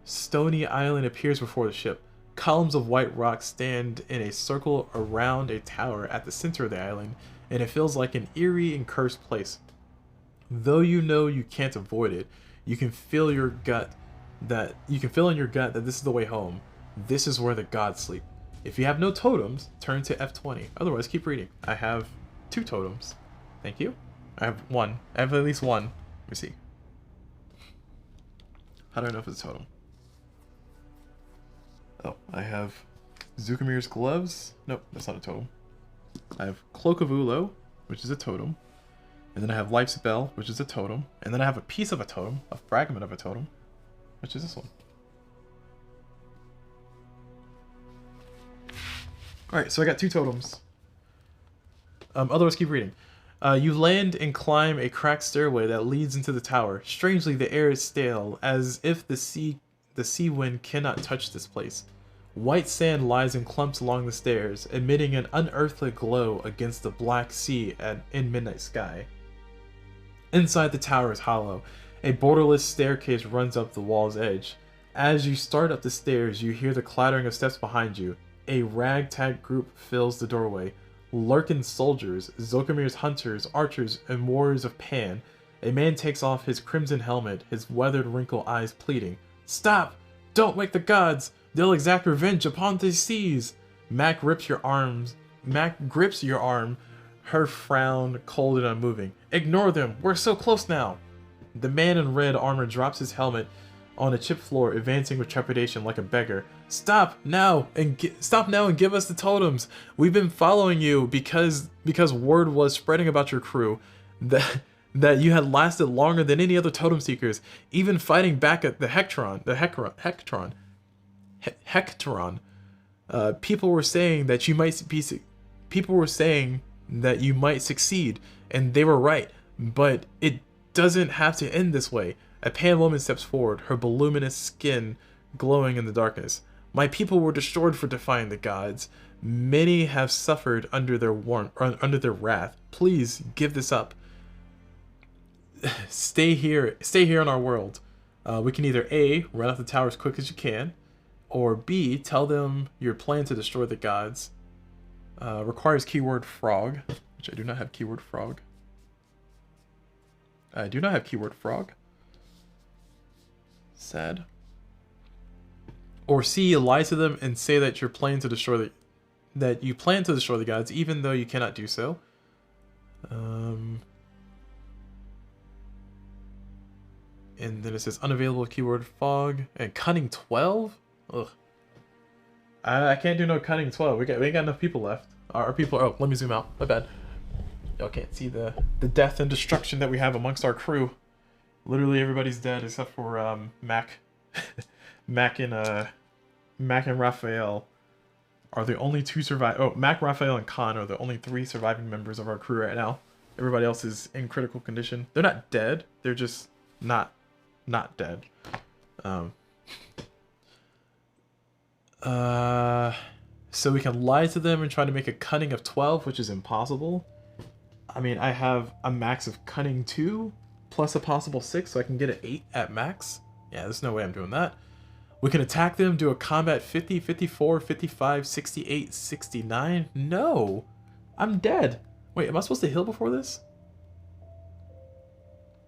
stony island appears before the ship. Columns of white rock stand in a circle around a tower at the center of the island, and it feels like an eerie and cursed place. Though you know you can't avoid it, you can feel in your gut that this is the way home. This is where the gods sleep. If you have no totems, turn to F20. Otherwise, keep reading. I have 2 totems. Thank you. I have 1. I have at least 1. Let me see. How do I know if it's a totem? Oh, I have Zukamir's gloves. Nope, that's not a totem. I have Cloak of Ulo, which is a totem. And then I have Life's Bell, which is a totem. And then I have a piece of a totem, a fragment of a totem, which is this one. Alright, so I got 2 totems. Otherwise, keep reading. You land and climb a cracked stairway that leads into the tower. Strangely, the air is stale, as if the sea wind cannot touch this place. White sand lies in clumps along the stairs, emitting an unearthly glow against the black sea in midnight sky. Inside the tower is hollow. A borderless staircase runs up the wall's edge. As you start up the stairs, you hear the clattering of steps behind you. A ragtag group fills the doorway. Lurkin soldiers, Zokamir's hunters, archers, and warriors of Pan. A man takes off his crimson helmet, his weathered, wrinkled eyes pleading. Stop! Don't wake the gods! They'll exact revenge upon these seas! Mac grips your arm, her frown cold and unmoving. Ignore them! We're so close now! The man in red armor drops his helmet on a chipped floor, advancing with trepidation like a beggar. Stop now and give us the totems. We've been following you because word was spreading about your crew that you had lasted longer than any other totem seekers, even fighting back at the Hectoron. People were saying that you might succeed, and they were right. But it doesn't have to end this way. A Pan woman steps forward, her voluminous skin glowing in the darkness. My people were destroyed for defying the gods. Many have suffered under their wrath. Please give this up. Stay here in our world. We can either A, run off the tower as quick as you can, or B, tell them your plan to destroy the gods. Requires keyword frog, which I do not have keyword frog. I do not have keyword frog. Sad. Or C, lie to them and say that you're planning to destroy that you plan to destroy the gods, even though you cannot do so. And then it says unavailable keyword fog and cunning 12. Ugh. I can't do no cunning 12. We ain't got enough people left. Our people. Oh, let me zoom out. My bad. Y'all can't see the death and destruction that we have amongst our crew. Literally everybody's dead except for Mac. Mac and Raphael are the only two survive. Oh, Mac, Raphael, and Khan are the only 3 surviving members of our crew right now. Everybody else is in critical condition. They're not dead. They're just not dead. So we can lie to them and try to make a cunning of 12, which is impossible. I mean, I have a max of cunning 2 plus a possible 6, so I can get an 8 at max. Yeah, there's no way I'm doing that. We can attack them, do a combat 50, 54, 55, 68, 69. No, I'm dead. Wait, am I supposed to heal before this?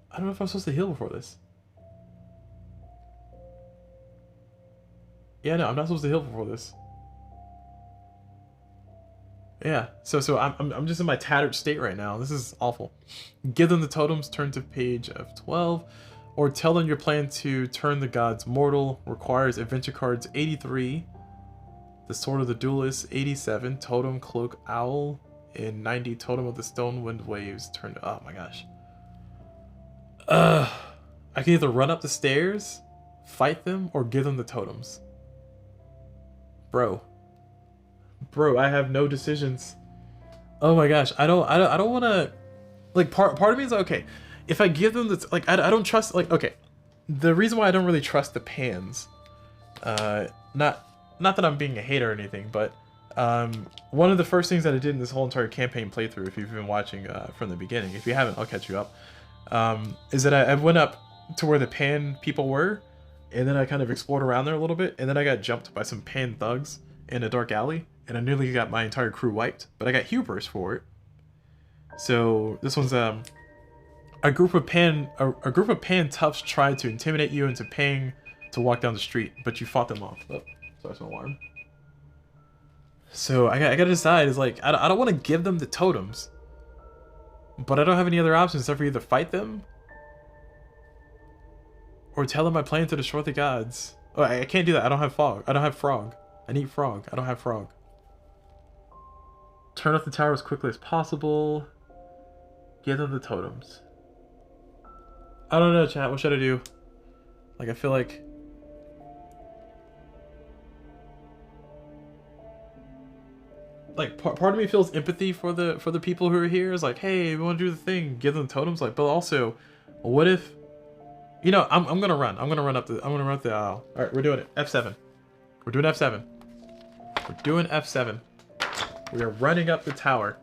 I don't know if I'm supposed to heal before this. Yeah, no, I'm not supposed to heal before this. Yeah, so I'm just in my tattered state right now. This is awful. Give them the totems, turn to page of 12, or tell them your plan to turn the gods mortal. Requires adventure cards 83, the Sword of the Duelist 87, Totem Cloak Owl, and 90 Totem of the Stone Wind Waves. Turn. Oh my gosh. I can either run up the stairs, fight them, or give them the totems. Bro, I have no decisions. Oh my gosh, I don't want to. Like, part of me is like, okay, if I give them the I don't trust. Like, okay, the reason why I don't really trust the pans, not that I'm being a hater or anything, but one of the first things that I did in this whole entire campaign playthrough, if you've been watching from the beginning, if you haven't, I'll catch you up. Is that I went up to where the pan people were, and then I kind of explored around there a little bit, and then I got jumped by some pan thugs in a dark alley, and I nearly got my entire crew wiped, but I got hubris for it. So this one's a group of pan toughs tried to intimidate you into paying to walk down the street, but you fought them off. Oh, sorry, that's my alarm. So I gotta decide. Is like I don't want to give them the totems, but I don't have any other options except for either fight them or tell them I plan to destroy the gods. Oh, I can't do that. I don't have fog. I don't have frog. I need frog. I don't have frog. Turn off the tower as quickly as possible. Give them the totems. I don't know, chat. What should I do? Like, I feel like... Like, part of me feels empathy for the people who are here. It's like, hey, we want to do the thing. Give them totems. Like, but also, what if... You know, I'm gonna run. I'm gonna run up the aisle. All right, we're doing it. F7. We're doing F7. We're doing F7. We are running up the tower.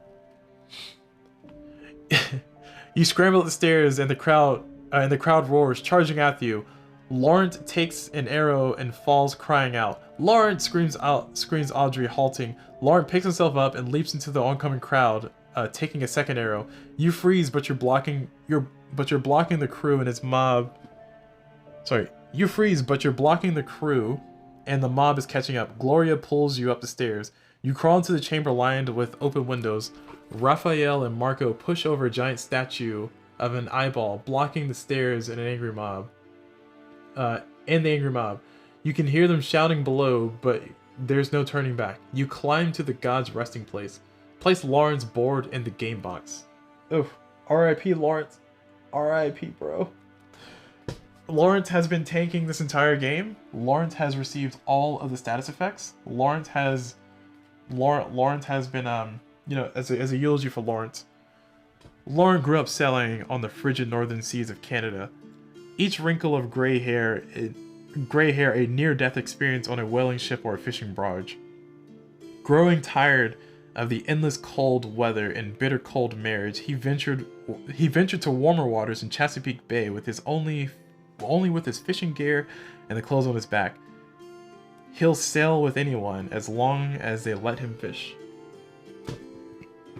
You scramble up the stairs, and the crowd roars, charging after you. Laurent takes an arrow and falls, crying out. Laurent screams Audrey, halting. Laurent picks himself up and leaps into the oncoming crowd, taking a second arrow. You freeze, but you're blocking the crew and its mob. Sorry, you freeze, but you're blocking the crew, and the mob is catching up. Gloria pulls you up the stairs. You crawl into the chamber lined with open windows. Raphael and Marco push over a giant statue of an eyeball, blocking the stairs and an angry mob. You can hear them shouting below, but there's no turning back. You climb to the god's resting place. Place Lawrence board in the game box. Oof. R.I.P. Lawrence. R.I.P. bro. Lawrence has been tanking this entire game. Lawrence has received all of the status effects. Lawrence has been you know, as a eulogy for Lawrence. Lawrence grew up sailing on the frigid northern seas of Canada. Each wrinkle of gray hair a near-death experience on a whaling ship or a fishing barge. Growing tired of the endless cold weather and bitter cold marriage, he ventured to warmer waters in Chesapeake Bay with his only with his fishing gear and the clothes on his back. He'll sail with anyone as long as they let him fish.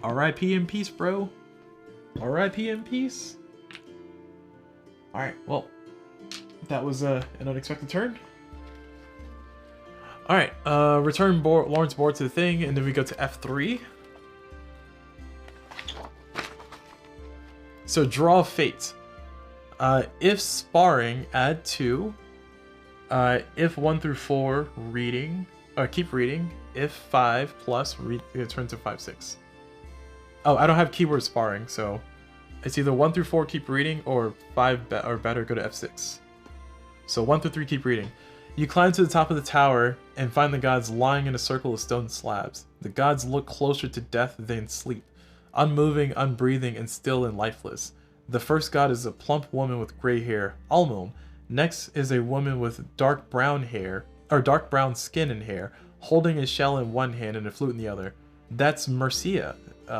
R.I.P. in peace, bro. R.I.P. in peace. Alright, well, that was an unexpected turn. Alright, return Lawrence board to the thing, and then we go to F3. So draw fate. If sparring, add 2. If 1 through 4, reading, keep reading. If 5 plus, return to 5, 6. Oh, I don't have keyword sparring, so it's either 1 through 4 keep reading, or 5 or better go to F6. So 1 through 3 keep reading. You climb to the top of the tower and find the gods lying in a circle of stone slabs. The gods look closer to death than sleep, unmoving, unbreathing, and still and lifeless. The first god is a plump woman with gray hair, Almon. Next is a woman with dark brown hair, or dark brown skin and hair, holding a shell in one hand and a flute in the other. That's Mercia,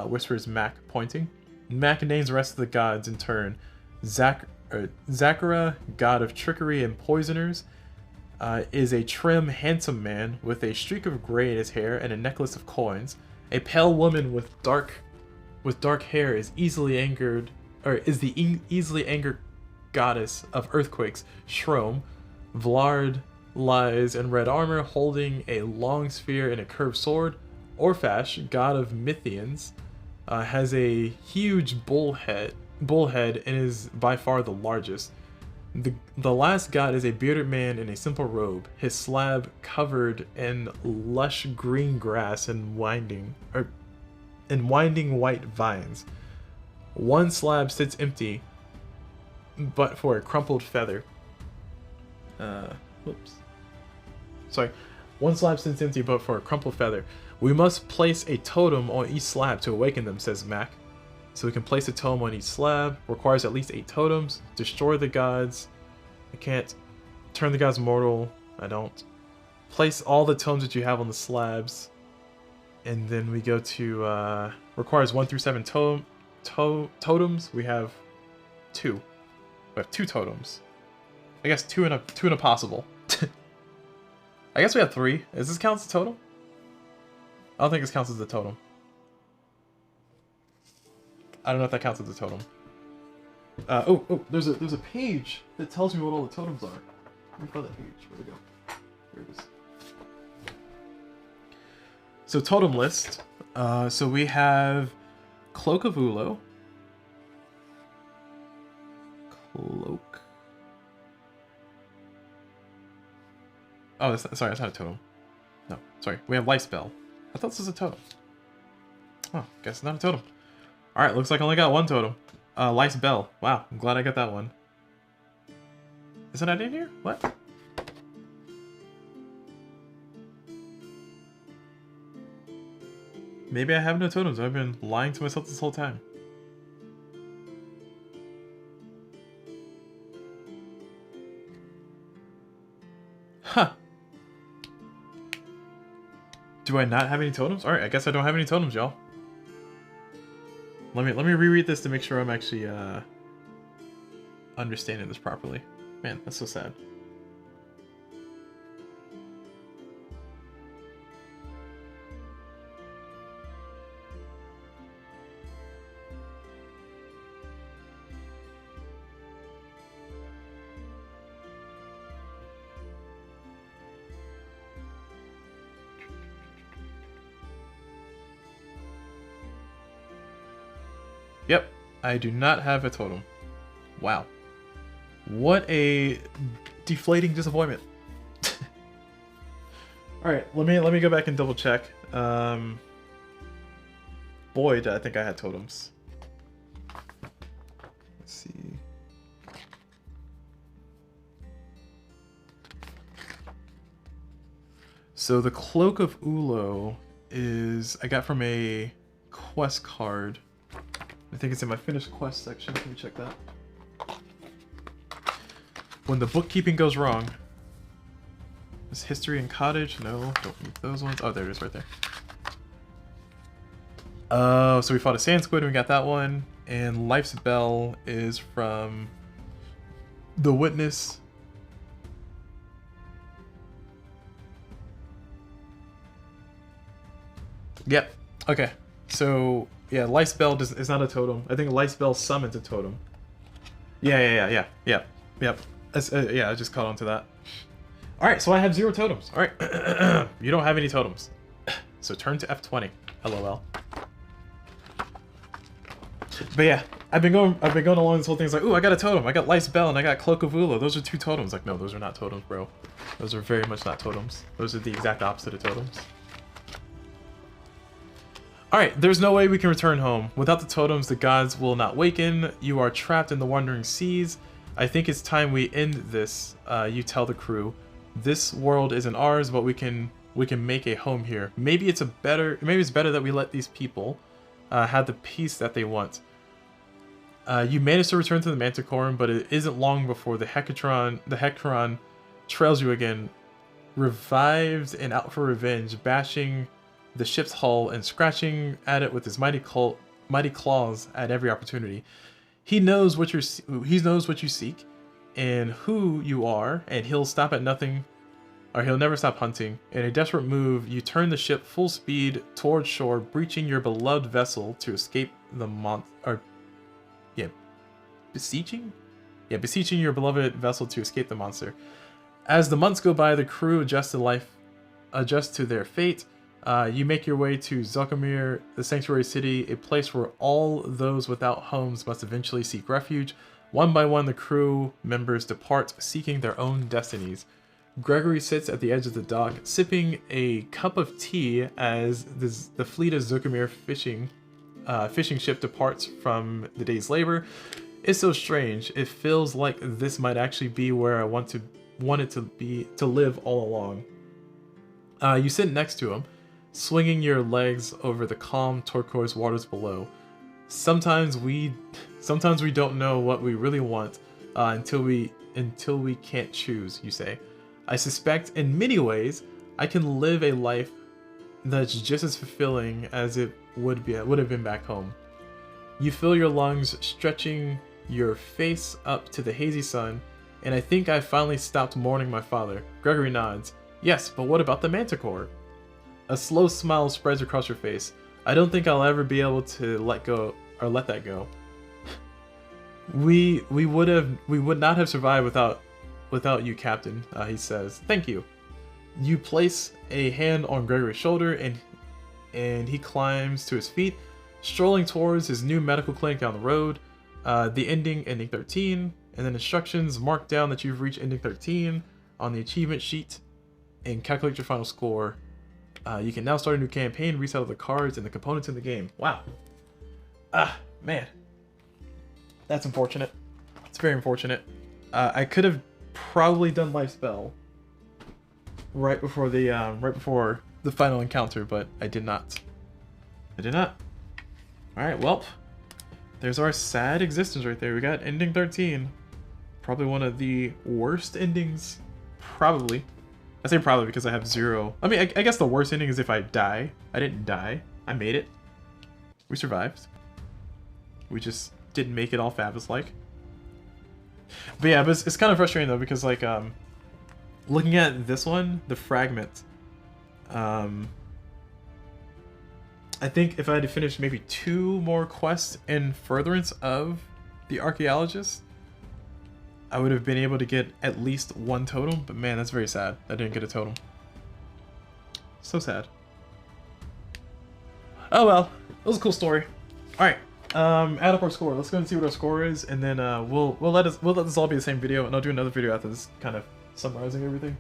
whispers Mac, pointing. Mac names the rest of the gods in turn. Zachara, god of trickery and poisoners, is a trim, handsome man with a streak of gray in his hair and a necklace of coins. A pale woman with dark hair is easily angered, or is the easily angered goddess of earthquakes, Shrom. Vlad lies in red armor, holding a long spear and a curved sword. Orphash, god of Mythians, has a huge bull head and is by far the largest. The last god is a bearded man in a simple robe, his slab covered in lush green grass and winding white vines. One slab sits empty, but for a crumpled feather. One slab sits empty, but for a crumpled feather. We must place a totem on each slab to awaken them, says Mac. So we can place a totem on each slab. Requires at least 8 totems. Destroy the gods. I can't. Turn the gods mortal. I don't. Place all the totems that you have on the slabs. And then we go to, requires 1 through 7 totems. We have 2. We have 2 totems. I guess 2 and a possible. I guess we have 3. Does this count as a totem? I don't think this counts as a totem. I don't know if that counts as a totem. There's a page that tells me what all the totems are. Let me find that page. Where'd it go? Here it is. So totem list. So we have Cloak of Ulo. Cloak. Oh, sorry, that's not a totem. No, sorry. We have Life Spell. I thought this was a totem. Oh, guess it's not a totem. Alright, looks like I only got 1 totem. Life's Bell. Wow, I'm glad I got that one. Isn't that in here? What? Maybe I have no totems. I've been lying to myself this whole time. Huh. Do I not have any totems? Alright, I guess I don't have any totems, y'all. Let me reread this to make sure I'm actually understanding this properly. Man, that's so sad. Yep, I do not have a totem. Wow. What a deflating disappointment. Alright, let me go back and double check. Boy, did I think I had totems. Let's see. So the Cloak of Ulo is I got from a quest card. I think it's in my finished quest section. Let me check that. When the bookkeeping goes wrong. Is history and cottage? No, don't need those ones. Oh, there it is right there. Oh, so we fought a sand squid and we got that one. And Life's Bell is from The Witness. Yep. Okay. So yeah, Life's Bell is not a totem. I think Life's Bell summons a totem. Yep. Yeah, I just caught on to that. Alright, so I have 0 totems. Alright. You don't have any totems. So turn to F20. LOL. But yeah, I've been going along this whole thing. It's like, ooh, I got a totem. I got Life's Bell and I got Cloak of Ula. Those are 2 totems. Like, no, those are not totems, bro. Those are very much not totems. Those are the exact opposite of totems. Alright, there's no way we can return home. Without the totems, the gods will not waken. You are trapped in the wandering seas. I think it's time we end this, you tell the crew. This world isn't ours, but we can make a home here. Maybe it's better that we let these people have the peace that they want. You managed to return to the Manticore, but it isn't long before the Hecaton trails you again, revived and out for revenge, bashing the ship's hull and scratching at it with his mighty claws at every opportunity. He knows what you seek and who you are, and he'll never stop hunting. In a desperate move, you turn the ship full speed towards shore, breaching your beloved vessel to escape the beseeching your beloved vessel to escape the monster. As the months go by, the crew adjust to their fate. You make your way to Zokamir, the sanctuary city, a place where all those without homes must eventually seek refuge. One by one, the crew members depart, seeking their own destinies. Gregory sits at the edge of the dock, sipping a cup of tea as the fleet of Zokamir fishing ship departs from the day's labor. It's so strange. It feels like this might actually be where I wanted to live all along. You sit next to him, swinging your legs over the calm turquoise waters below. Sometimes we don't know what we really want until we can't choose, you say. I suspect in many ways I can live a life that's just as fulfilling as it would have been back home. You feel your lungs stretching your face up to the hazy sun, and I think I finally stopped mourning my father. Gregory nods. Yes, but what about the Manticore? A slow smile spreads across your face. I don't think I'll ever be able to let that go. We would not have survived without you, Captain, he says. Thank you. You place a hand on Gregory's shoulder and he climbs to his feet, strolling towards his new medical clinic down the road. The ending 13, and then instructions mark down that you've reached ending 13 on the achievement sheet and calculate your final score. You can now start a new campaign, resettle the cards and the components in the game. Wow. Man. That's unfortunate. It's very unfortunate. I could have probably done Life Spell right before the final encounter, but I did not. Alright, well. There's our sad existence right there. We got ending 13. Probably one of the worst endings. Probably. I say probably because I have 0. I mean, I guess the worst ending is if I die. I didn't die. I made it. We survived. We just didn't make it all Fabulous-like. But yeah, but it's kind of frustrating though because like, looking at this one, the fragment, I think if I had to finish maybe 2 more quests in furtherance of the archaeologist, I would have been able to get at least 1 totem, but man, that's very sad. I didn't get a totem. So sad. Oh well, it was a cool story. Alright, add up our score. Let's go and see what our score is, and then we'll let this all be the same video, and I'll do another video after this, kind of summarizing everything.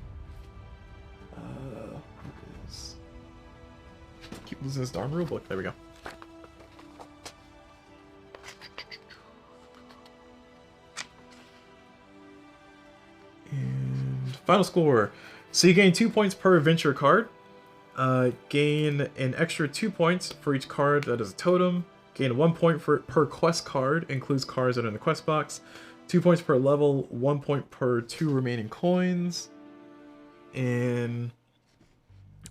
Keep losing this darn rulebook. There we go. And final score. So you gain 2 points per adventure card. Gain an extra 2 points for each card that is a totem. Gain 1 point per quest card, includes cards that are in the quest box. 2 points per level, 1 point per 2 remaining coins. And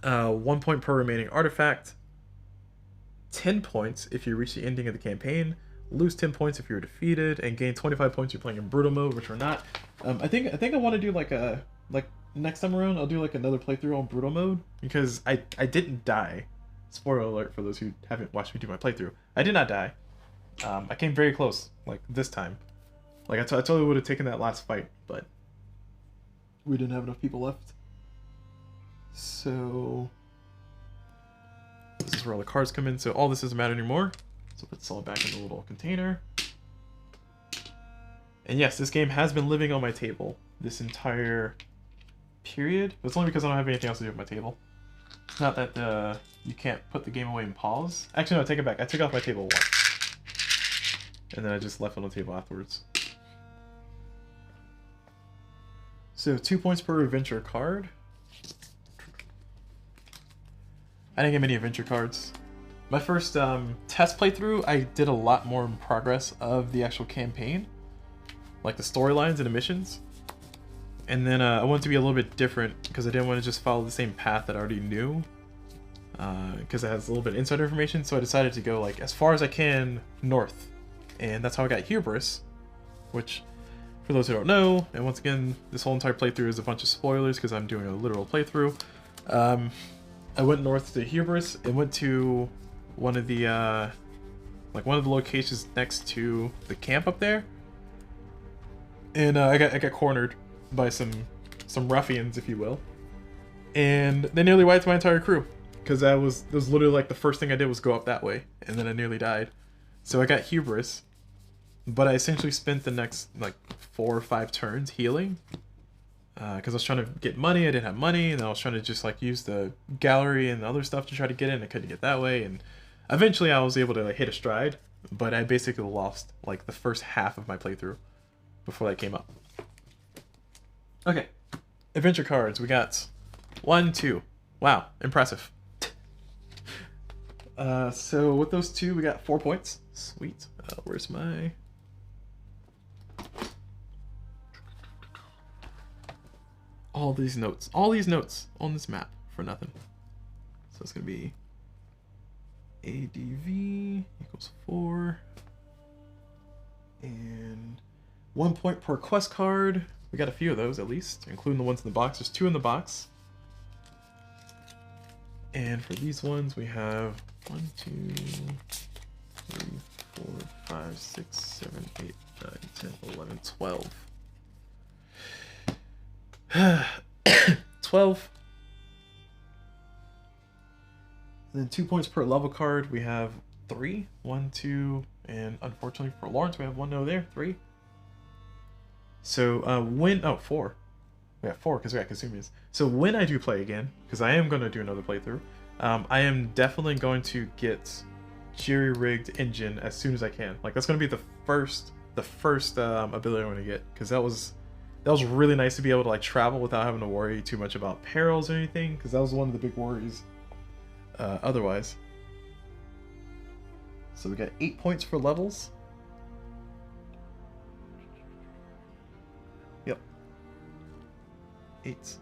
1 point per remaining artifact. 10 points if you reach the ending of the campaign. Lose 10 points if you're defeated, and gain 25 points if you're playing in brutal mode, which we're not. I think I want to do like next time around I'll do like another playthrough on brutal mode, because I didn't die. Spoiler alert for those who haven't watched me do my playthrough. I did not die. I came very close, like this time. Like I totally would have taken that last fight, but we didn't have enough people left. So this is where all the cards come in. So all this doesn't matter anymore. So put this all back in the little container. And yes, this game has been living on my table this entire period. But it's only because I don't have anything else to do with my table. It's not that you can't put the game away and pause. Actually, no, I take it back. I took it off my table once. And then I just left it on the table afterwards. So 2 points per adventure card. I didn't get many adventure cards. My first test playthrough, I did a lot more in progress of the actual campaign. Like the storylines and the missions. And then I wanted to be a little bit different because I didn't want to just follow the same path that I already knew. Because it has a little bit of insider information, so I decided to go like as far as I can north. And that's how I got Hubris, which, for those who don't know, and once again, this whole entire playthrough is a bunch of spoilers because I'm doing a literal playthrough. I went north to Hubris and went to one of the locations next to the camp up there. And I got cornered by some ruffians, if you will, and they nearly wiped my entire crew because that was literally like the first thing I did was go up that way, and then I nearly died. So I got Hubris, but I essentially spent the next like 4 or 5 turns healing because I was trying to get money. I didn't have money, and I was trying to just like use the gallery and other stuff to try to get in. I couldn't get that way, and eventually I was able to like hit a stride, but I basically lost like the first half of my playthrough before that came up. Okay, adventure cards. We got 1, 2. Wow, impressive. So with those 2, we got 4 points. Sweet. Where's my... all these notes on this map for nothing. So it's gonna be ADV equals 4, and 1 point per quest card. We got a few of those at least, including the ones in the box. There's 2 in the box. And for these ones, we have 1, 2, 3, 4, 5, 6, 7, 8, 9, 10, 11, 12. 12. And then 2 points per level card. We have 3. 1, 2, and unfortunately for Lawrence, we have 1 over there. 3. So when 4. We got 4 because we got Kasumi's. So when I do play again, because I am going to do another playthrough, I am definitely going to get jury-rigged engine as soon as I can. Like that's going to be the first ability I'm going to get, because that was really nice to be able to like travel without having to worry too much about perils or anything, because that was one of the big worries otherwise. So we got 8 points for levels. Yep. 8. 7,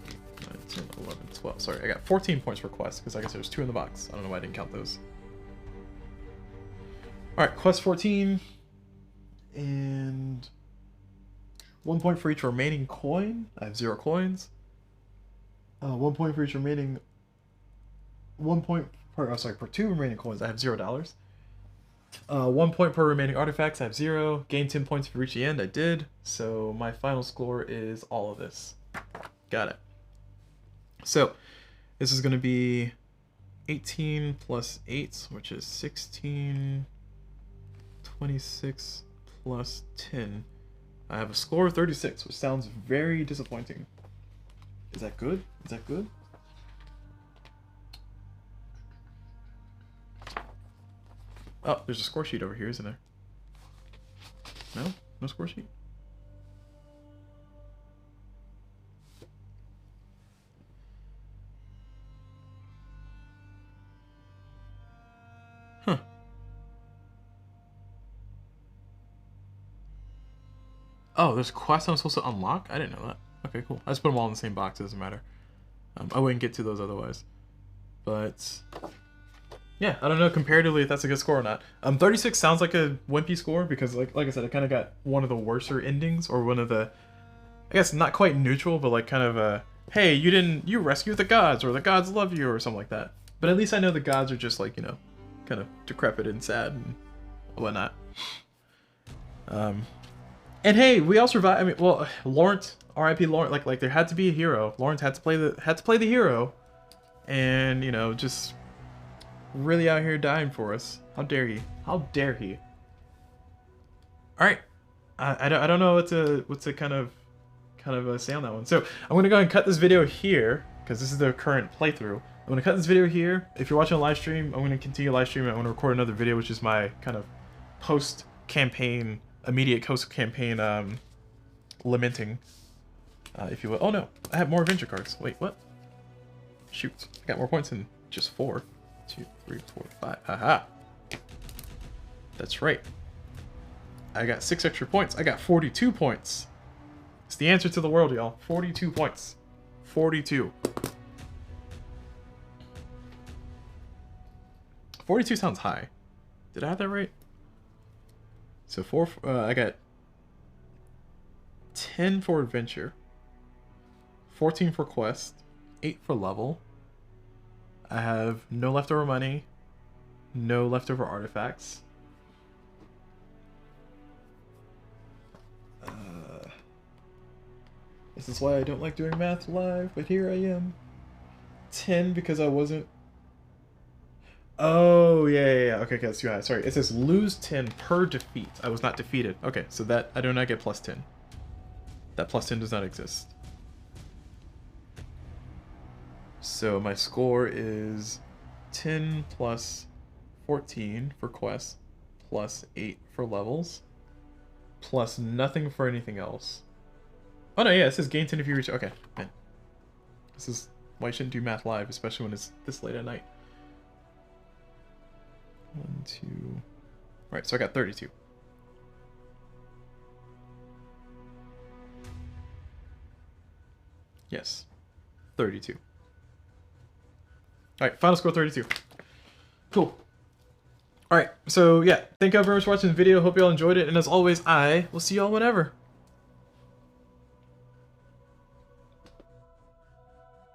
8, 9, 10, 11, 12. Sorry, I got 14 points for quest because I guess there's 2 in the box. I don't know why I didn't count those. Alright, quest 14. And 1 point for each remaining coin. I have 0 coins. 1 point for each remaining... 1 point per... Oh, sorry, per 2 remaining coins, I have $0. 1 point per remaining artifacts, I have 0. Gain 10 points for reaching the end, I did. So my final score is all of this. Got it. So, this is going to be 18 plus 8, which is 16, 26 plus 10. I have a score of 36, which sounds very disappointing. Is that good? Is that good? Oh, there's a score sheet over here, isn't there? No? No score sheet? Huh. Oh, there's quests I'm supposed to unlock? I didn't know that. Okay, cool. I just put them all in the same box, it doesn't matter. I wouldn't get to those otherwise. But... yeah, I don't know comparatively if that's a good score or not. 36 sounds like a wimpy score because, like I said, I kind of got one of the worser endings, or one of the, I guess not quite neutral, but like kind of a, hey, you rescued the gods, or the gods love you, or something like that. But at least I know the gods are just like, you know, kind of decrepit and sad, and whatnot. And hey, we all survived. I mean, well, Lawrence, R.I.P. Lawrence. Like there had to be a hero. Lawrence had to play the hero, and you know, just really out here dying for us. How dare he? How dare he? All right, I don't know what to kind of say on that one. So I'm gonna go ahead and cut this video here because this is the current playthrough. I'm gonna cut this video here. If you're watching a live stream, I'm gonna continue live streaming. I'm gonna record another video, which is my kind of post-campaign, immediate post-campaign lamenting, if you will. Oh no, I have more adventure cards. Wait, what? Shoot, I got more points than just 4. 2, 3, 4, 5. Haha. That's right. I got 6 extra points. I got 42 points. It's the answer to the world, y'all. 42 points. 42. 42 sounds high. Did I have that right? So I got 10 for adventure, 14 for quest, 8 for level. I have no leftover money, no leftover artifacts. This is why I don't like doing math live, but here I am. 10 because I wasn't... Oh, yeah. Okay, that's too high. Sorry, it says lose 10 per defeat. I was not defeated. Okay, so that I do not get plus 10. That plus 10 does not exist. So my score is 10 plus 14 for quests, plus 8 for levels, plus nothing for anything else. Oh no, yeah, it says gain 10 if you reach... Okay, man. This is why you shouldn't do math live, especially when it's this late at night. 1, 2... Alright, so I got 32. Yes. 32. Alright, final score 32. Cool. Alright, so yeah, thank you all very much for watching the video. Hope you all enjoyed it, and as always, I will see you all whenever.